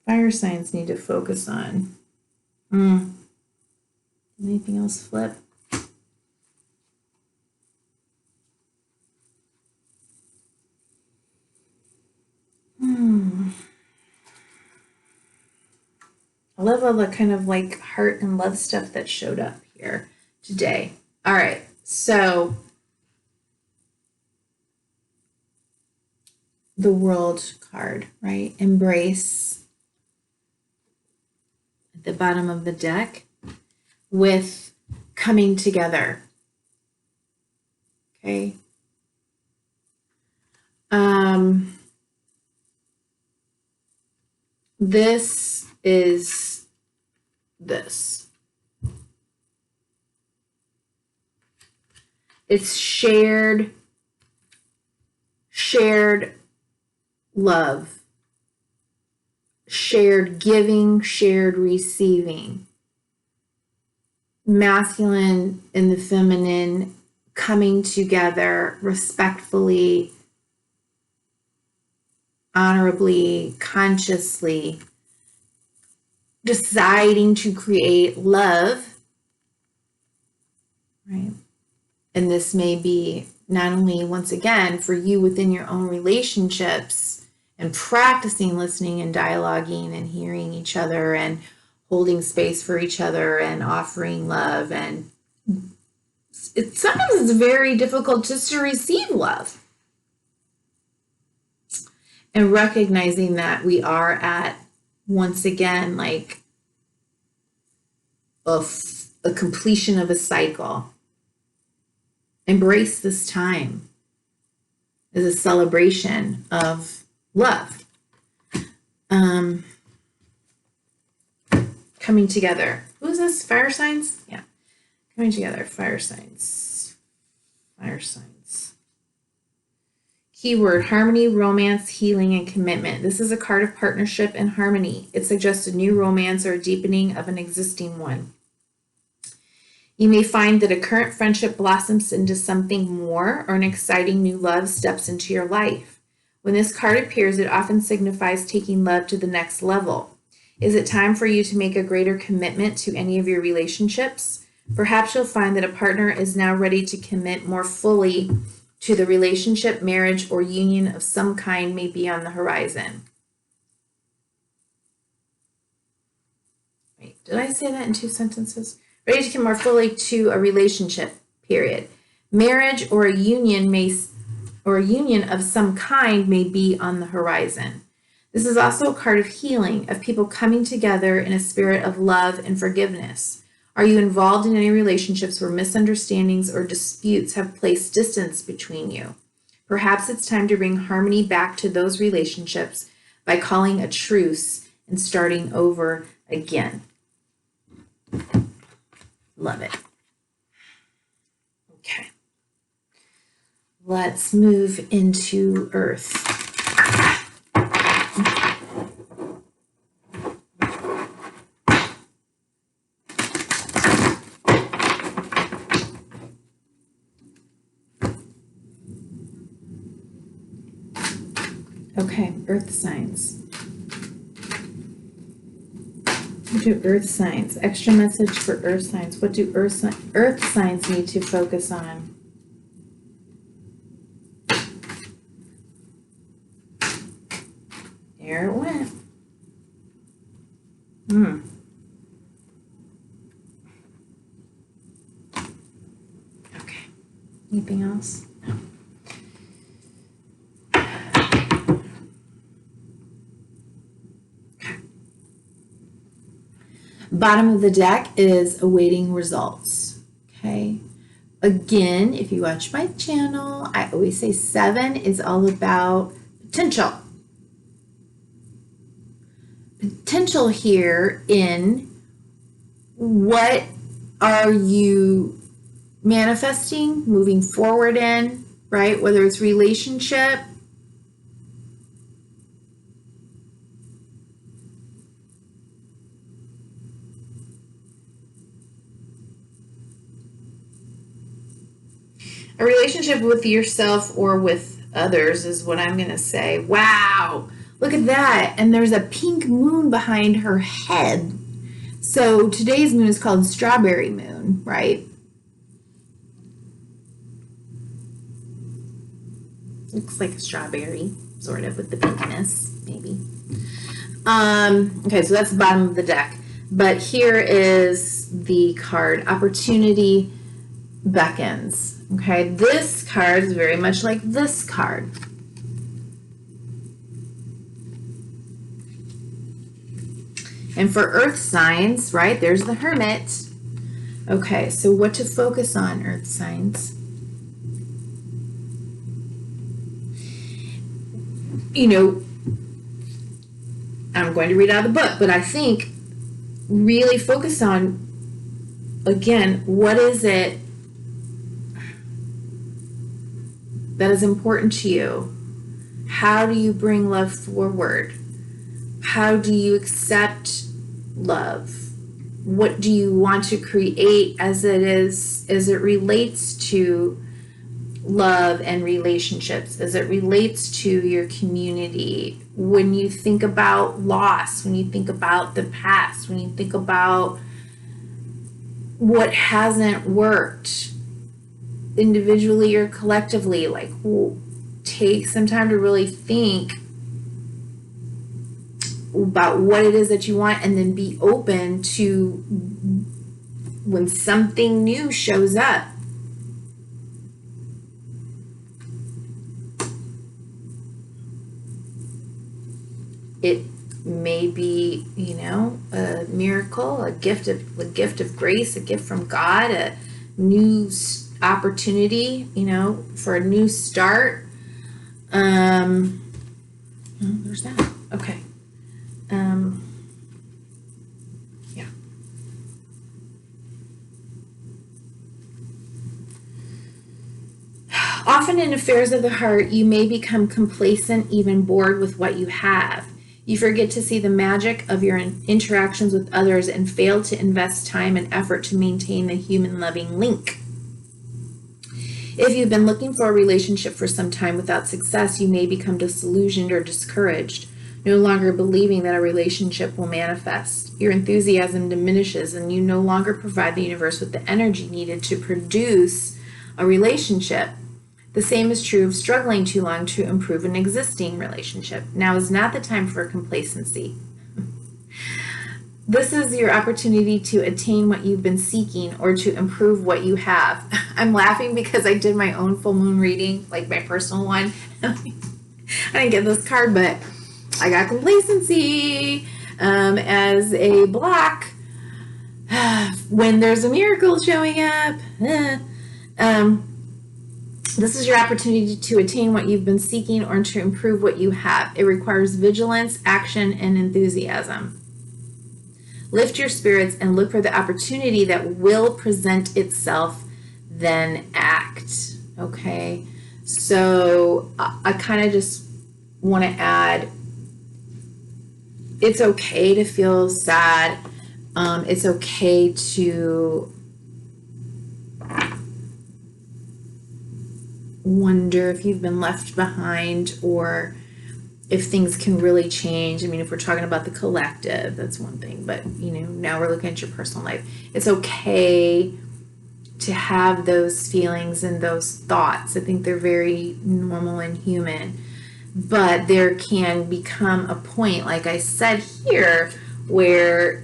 Fire signs need to focus on. Anything else flip? I love all the kind of like heart and love stuff that showed up here today. All right, so the World card, right? Embrace at the bottom of the deck with coming together. Okay. This is this. It's shared love, shared giving, shared receiving. Masculine and the feminine coming together respectfully, honorably, consciously, deciding to create love, right? And this may be not only, once again, for you within your own relationships and practicing listening and dialoguing and hearing each other and holding space for each other and offering love. And sometimes it's very difficult just to receive love. And recognizing that we are at, once again, like a completion of a cycle. Embrace this time as a celebration of love. Coming together. Who's this? Fire signs? Yeah. Coming together. Fire signs. Fire signs. Keyword: harmony, romance, healing, and commitment. This is a card of partnership and harmony. It suggests a new romance or a deepening of an existing one. You may find that a current friendship blossoms into something more, or an exciting new love steps into your life. When this card appears, it often signifies taking love to the next level. Is it time for you to make a greater commitment to any of your relationships? Perhaps you'll find that a partner is now ready to commit more fully to the relationship, marriage, or union of some kind may be on the horizon. Wait, did I say that in 2 sentences? Ready to commit more fully to a relationship, period. Marriage or a union of some kind may be on the horizon. This is also a card of healing, of people coming together in a spirit of love and forgiveness. Are you involved in any relationships where misunderstandings or disputes have placed distance between you? Perhaps it's time to bring harmony back to those relationships by calling a truce and starting over again. Love it. Okay. Let's move into Earth. Okay, Earth signs. What do Earth signs? Extra message for Earth signs. What do Earth signs need to focus on? There it went. Okay. Anything else? No. Bottom of the deck is awaiting results. Okay. Again, if you watch my channel, I always say 7 is all about potential. Potential here in what are you manifesting, moving forward in, right? Whether it's relationship, a relationship with yourself or with others is what I'm going to say. Wow, look at that. And there's a pink moon behind her head. So today's moon is called Strawberry Moon, right? Looks like a strawberry, sort of, with the pinkness, maybe. Okay, so that's the bottom of the deck. But here is the card, Opportunity Beckons. Okay, this card is very much like this card. And for Earth signs, right, there's the Hermit. Okay, so what to focus on, Earth signs? you know, I'm going to read out of the book, but I think really focus on, again, what is it that is important to you? How do you bring love forward? How do you accept love? What do you want to create as it relates to love and relationships, as it relates to your community? When you think about loss, when you think about the past, when you think about what hasn't worked individually or collectively, like, take some time to really think about what it is that you want, and then be open to when something new shows up. It may be, you know, a miracle, a gift of grace, a gift from God, a new opportunity, you know, for a new start. Oh, there's that. Okay. Yeah. Often in affairs of the heart, you may become complacent, even bored with what you have. You forget to see the magic of your interactions with others and fail to invest time and effort to maintain the human loving link. If you've been looking for a relationship for some time without success, you may become disillusioned or discouraged, no longer believing that a relationship will manifest. Your enthusiasm diminishes, and you no longer provide the universe with the energy needed to produce a relationship. The same is true of struggling too long to improve an existing relationship. Now is not the time for complacency. This is your opportunity to attain what you've been seeking or to improve what you have. I'm laughing because I did my own full moon reading, like my personal one. I didn't get this card, but I got complacency as a block when there's a miracle showing up. This is your opportunity to attain what you've been seeking or to improve what you have. It requires vigilance, action, and enthusiasm. Lift your spirits and look for the opportunity that will present itself, then act. Okay? So I kind of just want to add, it's okay to feel sad. It's okay to wonder if you've been left behind or if things can really change. I mean, if we're talking about the collective, that's one thing, but you know, now we're looking at your personal life. It's okay to have those feelings and those thoughts. I think they're very normal and human, but there can become a point, like I said here, where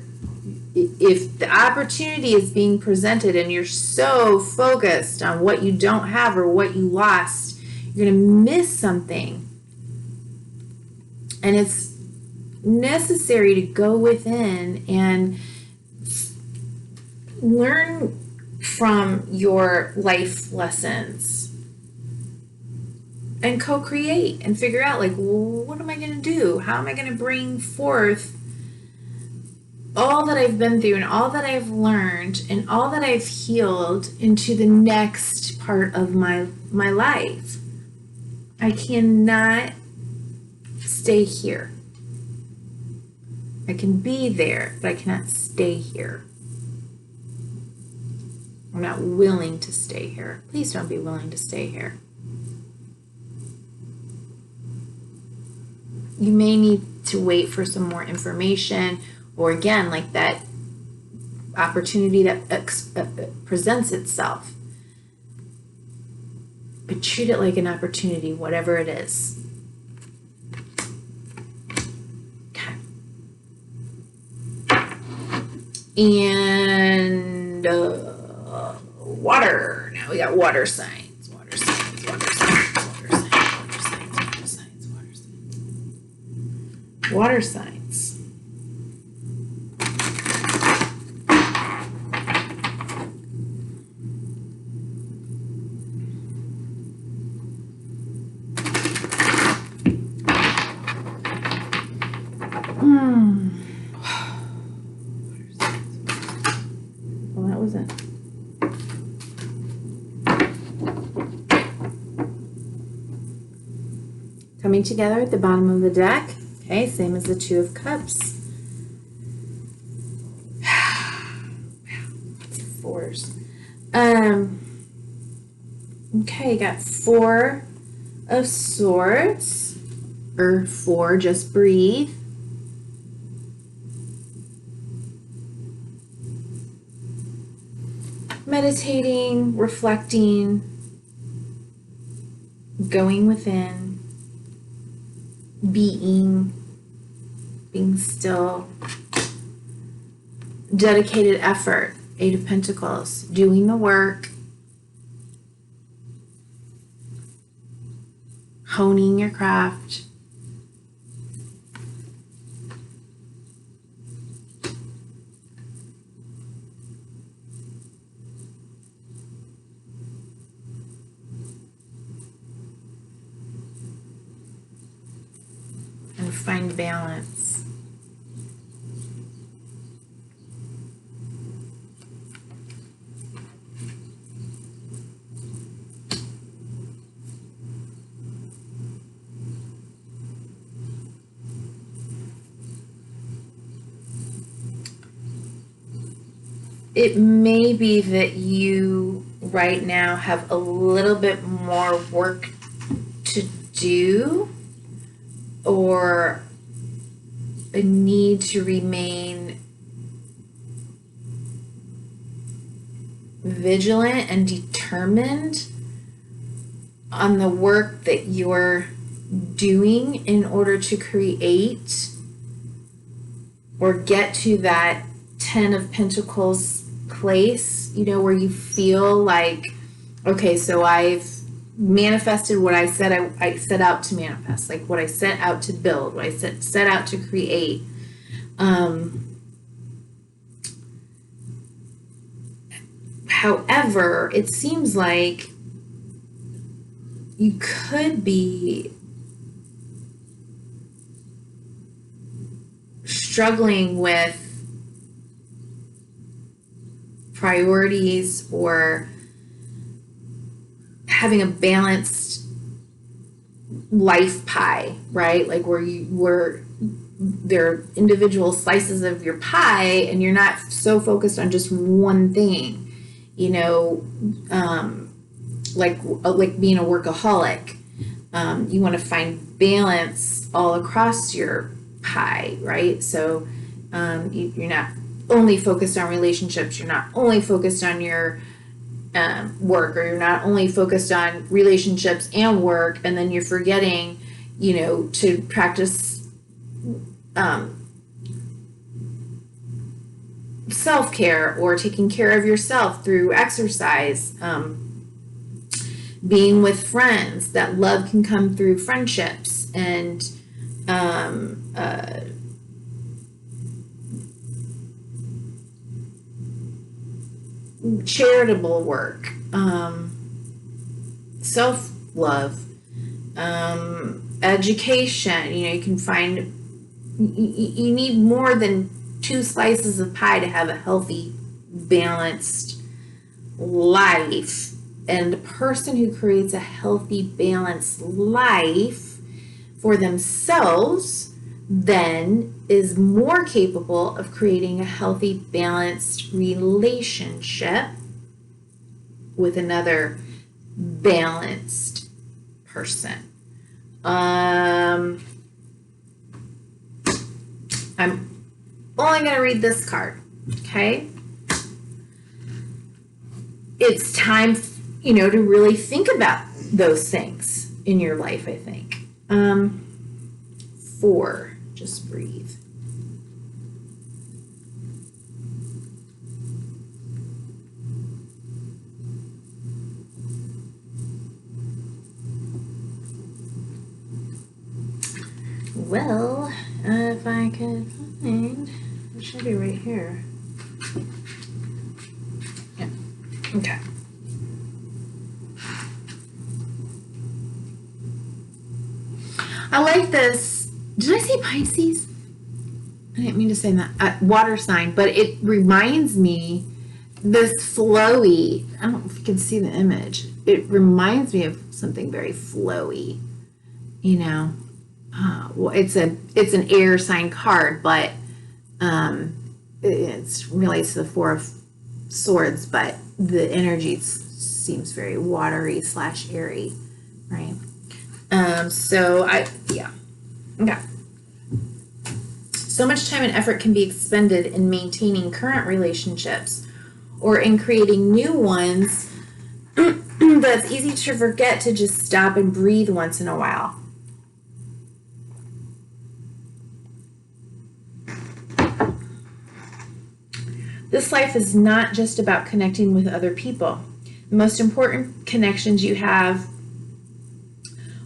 if the opportunity is being presented and you're so focused on what you don't have or what you lost, you're going to miss something. And it's necessary to go within and learn from your life lessons and co-create and figure out, like, well, what am I going to do? How am I going to bring forth all that I've been through and all that I've learned and all that I've healed into the next part of my life? I cannot stay here. I can be there, but I cannot stay here. I'm not willing to stay here. Please don't be willing to stay here. You may need to wait for some more information, or again, like that opportunity that presents itself. But treat it like an opportunity, whatever it is. Okay. And water. Now we got water signs. Water signs. Water signs. Water signs. Water signs. Water signs. Water signs. Water signs. Well, that wasn't. Coming together at the bottom of the deck. Okay, same as the Two of Cups. Lots of fours. Okay, got Four of Swords. Or four, just breathe. Meditating, reflecting, going within, being still, dedicated effort, Eight of Pentacles, doing the work, honing your craft. And find balance. It may be that you right now have a little bit more work to do, or a need to remain vigilant and determined on the work that you're doing in order to create or get to that Ten of Pentacles place, you know, where you feel like, okay, so I've manifested what I said I set out to manifest, like what I set out to build, what I set out to create. However, it seems like you could be struggling with priorities or having a balanced life pie, right? Like where there are individual slices of your pie and you're not so focused on just one thing, you know, like being a workaholic. You want to find balance all across your pie, right? So you're not only focused on relationships, you're not only focused on your work, or you're not only focused on relationships and work, and then you're forgetting, you know, to practice self-care or taking care of yourself through exercise, being with friends. That love can come through friendships and charitable work, self-love, education. You know, you can find, you need more than two slices of pie to have a healthy, balanced life. And a person who creates a healthy, balanced life for themselves then is more capable of creating a healthy, balanced relationship with another balanced person. I'm only going to read this card, okay? It's time, you know, to really think about those things in your life, I think. 4, just breathe. Well, if I could find, it should be right here. Yeah, okay. I like this. Did I say Pisces? I didn't mean to say that, water sign, but it reminds me, this flowy, I don't know if you can see the image, it reminds me of something very flowy, you know. Well, it's an air sign card, but it relates to the Four of Swords, but the energy seems very watery / airy, right? Yeah. So much time and effort can be expended in maintaining current relationships or in creating new ones that it's easy to forget to just stop and breathe once in a while. This life is not just about connecting with other people. The most important connections you have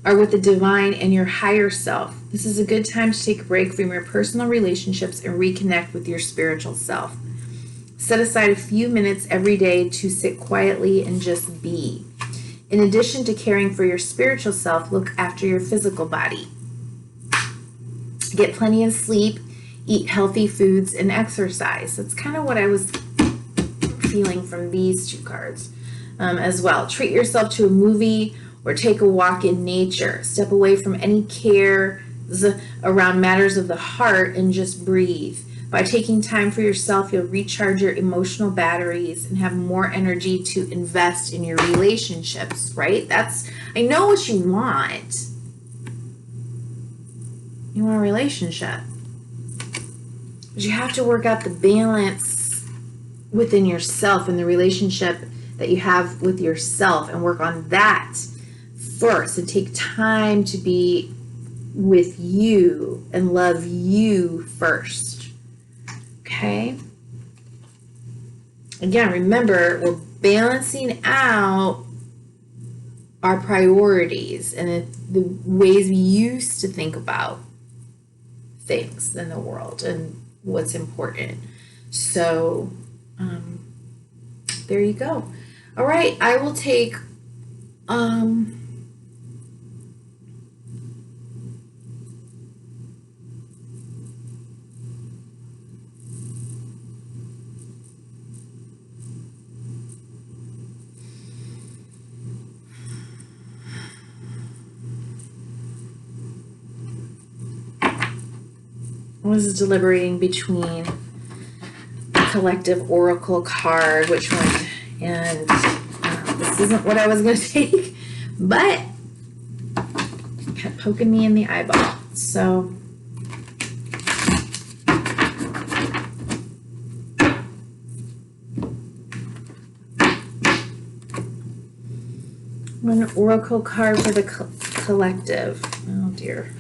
are with the divine and your higher self. This is a good time to take a break from your personal relationships and reconnect with your spiritual self. Set aside a few minutes every day to sit quietly and just be. In addition to caring for your spiritual self, look after your physical body. Get plenty of sleep, eat healthy foods, and exercise. That's kind of what I was feeling from these two cards as well. Treat yourself to a movie or take a walk in nature. Step away from any cares around matters of the heart and just breathe. By taking time for yourself, you'll recharge your emotional batteries and have more energy to invest in your relationships, right? I know what you want. You want a relationship. But you have to work out the balance within yourself and the relationship that you have with yourself and work on that first and take time to be with you and love you first. Okay? Again, remember, we're balancing out our priorities and the ways we used to think about things in the world and what's important. So, there you go. All right, I will take I was deliberating between the collective oracle card, which one, and this isn't what I was going to take, but it kept poking me in the eyeball. So one oracle card for the collective. Oh dear.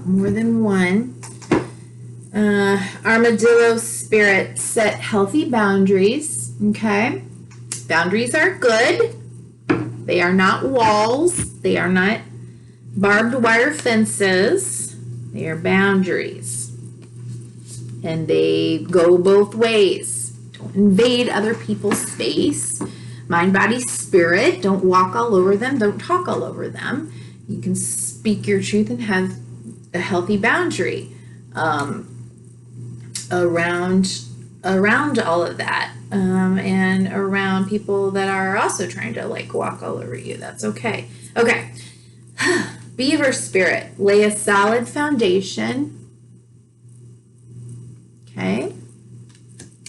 More than one. Armadillo spirit, set healthy boundaries. Okay. Boundaries are good. They are not walls. They are not barbed wire fences. They are boundaries. And they go both ways. Don't invade other people's space. Mind, body, spirit. Don't walk all over them. Don't talk all over them. You can speak your truth and have a healthy boundary around all of that, and around people that are also trying to like walk all over you. That's okay. Okay. Beaver spirit, lay a solid foundation. Okay.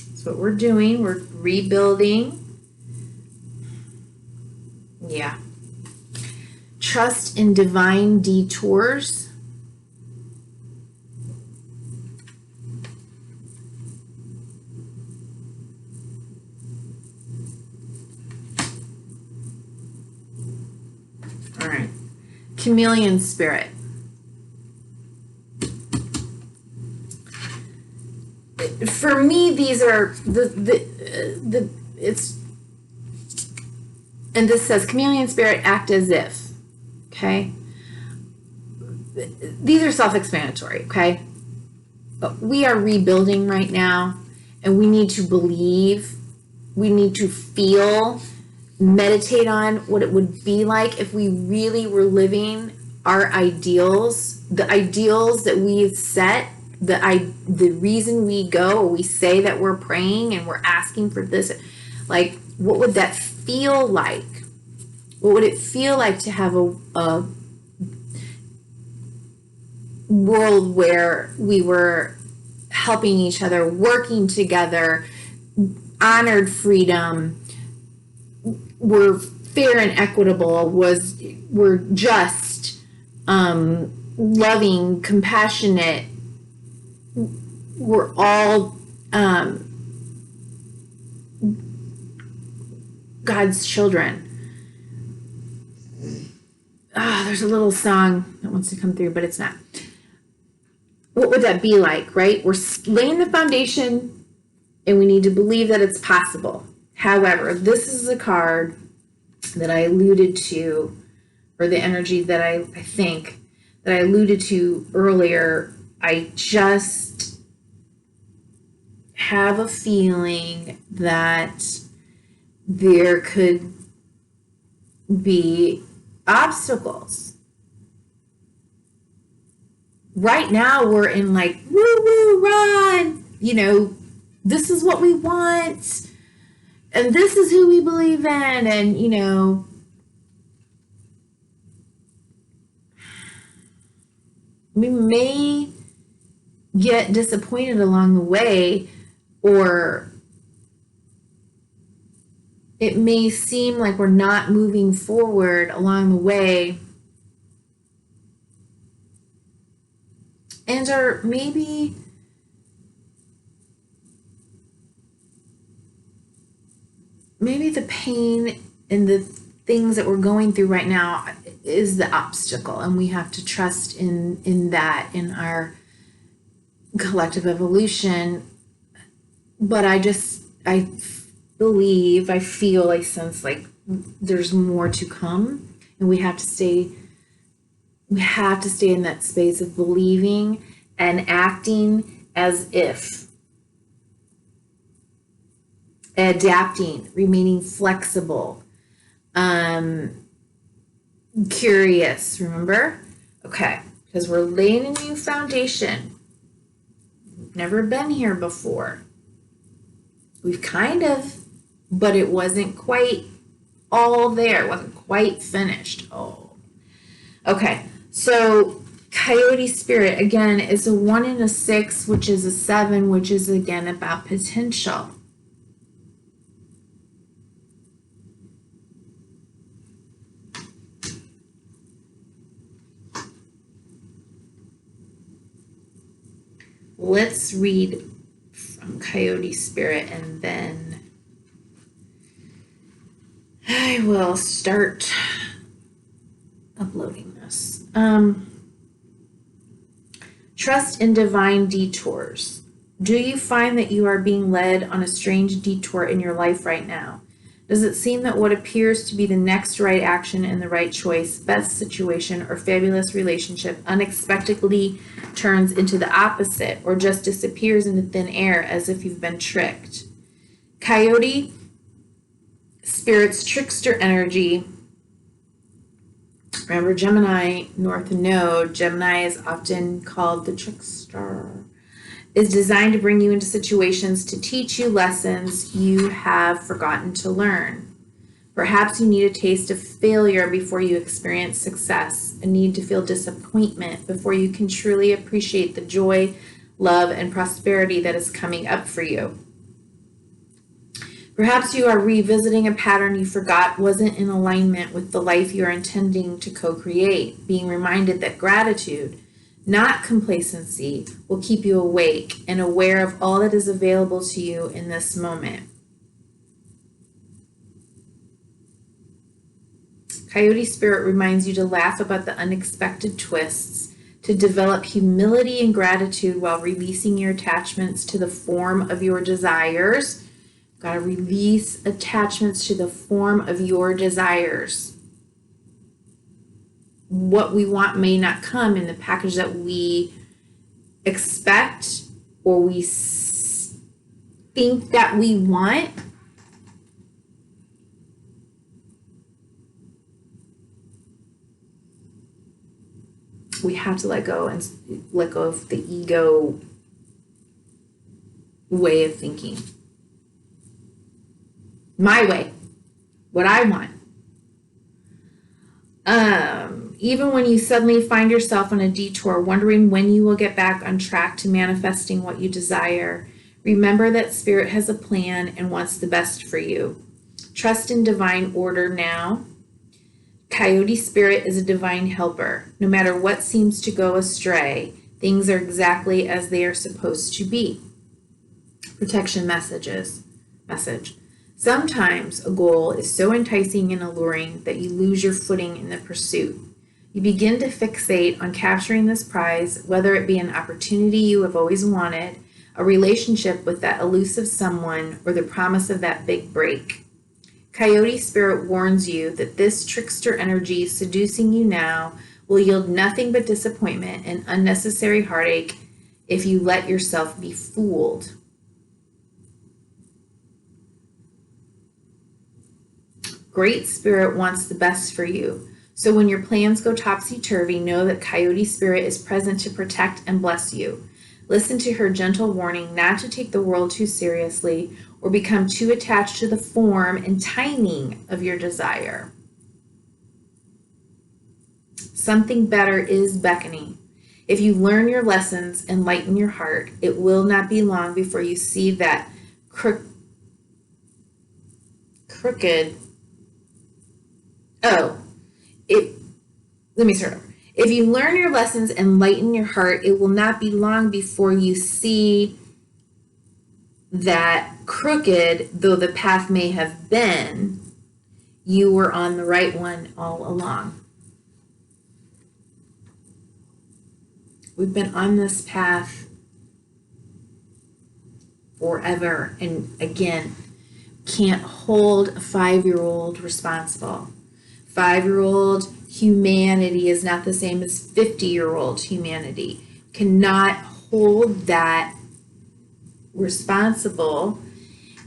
That's what we're doing. We're rebuilding. Yeah. Trust in divine detours. All right. Chameleon spirit. For me, these are it's, and this says chameleon spirit, act as if. Okay. These are self-explanatory. Okay. But we are rebuilding right now, and we need to believe, we need to feel, meditate on what it would be like if we really were living our ideals, the ideals that we've set, the reason we go, or we say that we're praying and we're asking for this, like, what would that feel like? What would it feel like to have a world where we were helping each other, working together, honored freedom, were fair and equitable, were just, loving, compassionate, we're all God's children. There's a little song that wants to come through, but it's not. What would that be like, right? We're laying the foundation and we need to believe that it's possible. However, this is a card that I alluded to, or the energy that I think that I alluded to earlier. I just have a feeling that there could be obstacles. Right now we're in like, woo woo, run, this is what we want and this is who we believe in, and we may get disappointed along the way, or it may seem like we're not moving forward along the way, and or maybe the pain and the things that we're going through right now is the obstacle, and we have to trust in that, in our collective evolution. But I believe, I feel, I sense like there's more to come, and we have to stay in that space of believing and acting as if, adapting, remaining flexible, curious, remember? Okay, because we're laying a new foundation. We've never been here before. We've kind of, but it wasn't quite all there. It wasn't quite finished. Oh, okay. So Coyote Spirit, again, is a 1 and a 6, which is a 7, which is, again, about potential. Let's read from Coyote Spirit, and then I will start uploading this. Trust in divine detours. Do you find that you are being led on a strange detour in your life right now? Does it seem that what appears to be the next right action and the right choice, best situation, or fabulous relationship unexpectedly turns into the opposite, or just disappears into thin air as if you've been tricked? Coyote Spirit's trickster energy. Remember, Gemini, North Node, Gemini is often called the trickster, is designed to bring you into situations to teach you lessons you have forgotten to learn. Perhaps you need a taste of failure before you experience success, a need to feel disappointment before you can truly appreciate the joy, love, and prosperity that is coming up for you. Perhaps you are revisiting a pattern you forgot wasn't in alignment with the life you're intending to co-create, being reminded that gratitude, not complacency, will keep you awake and aware of all that is available to you in this moment. Coyote Spirit reminds you to laugh about the unexpected twists, to develop humility and gratitude while releasing your attachments to the form of your desires. Got to release attachments to the form of your desires. What we want may not come in the package that we expect or we think that we want. we have to let go of the ego way of thinking. My way, what I want. Even when you suddenly find yourself on a detour, wondering when you will get back on track to manifesting what you desire, remember that Spirit has a plan and wants the best for you. Trust in divine order now. Coyote Spirit is a divine helper. No matter what seems to go astray, things are exactly as they are supposed to be. Protection message. Sometimes a goal is so enticing and alluring that you lose your footing in the pursuit. You begin to fixate on capturing this prize, whether it be an opportunity you have always wanted, a relationship with that elusive someone, or the promise of that big break. Coyote Spirit warns you that this trickster energy seducing you now will yield nothing but disappointment and unnecessary heartache if you let yourself be fooled. Great Spirit wants the best for you. So when your plans go topsy-turvy, know that Coyote Spirit is present to protect and bless you. Listen to her gentle warning not to take the world too seriously or become too attached to the form and timing of your desire. Something better is beckoning. If you learn your lessons and lighten your heart, it will not be long before you see that crooked. Let me start over. If you learn your lessons and lighten your heart, it will not be long before you see that crooked, though the path may have been, you were on the right one all along. We've been on this path forever. And again, can't hold a 5-year-old responsible. 5-year-old humanity is not the same as 50-year-old humanity. Cannot hold that responsible.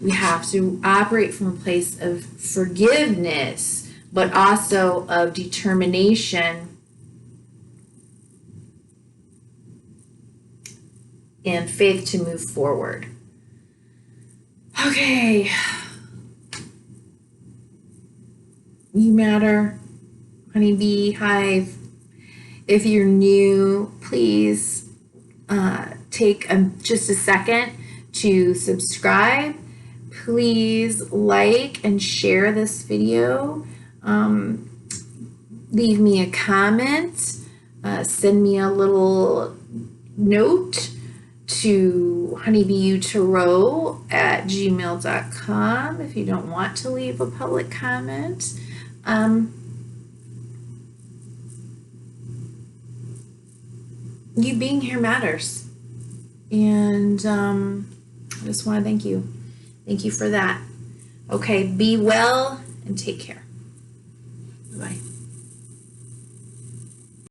We have to operate from a place of forgiveness, but also of determination and faith to move forward. Okay. You matter, honeybee hive. If you're new, please take just a second to subscribe. Please like and share this video. Leave me a comment. Send me a little note to honeybeetarot@gmail.com if you don't want to leave a public comment. You being here matters. And I just want to thank you. Thank you for that. Okay, be well and take care. Bye-bye.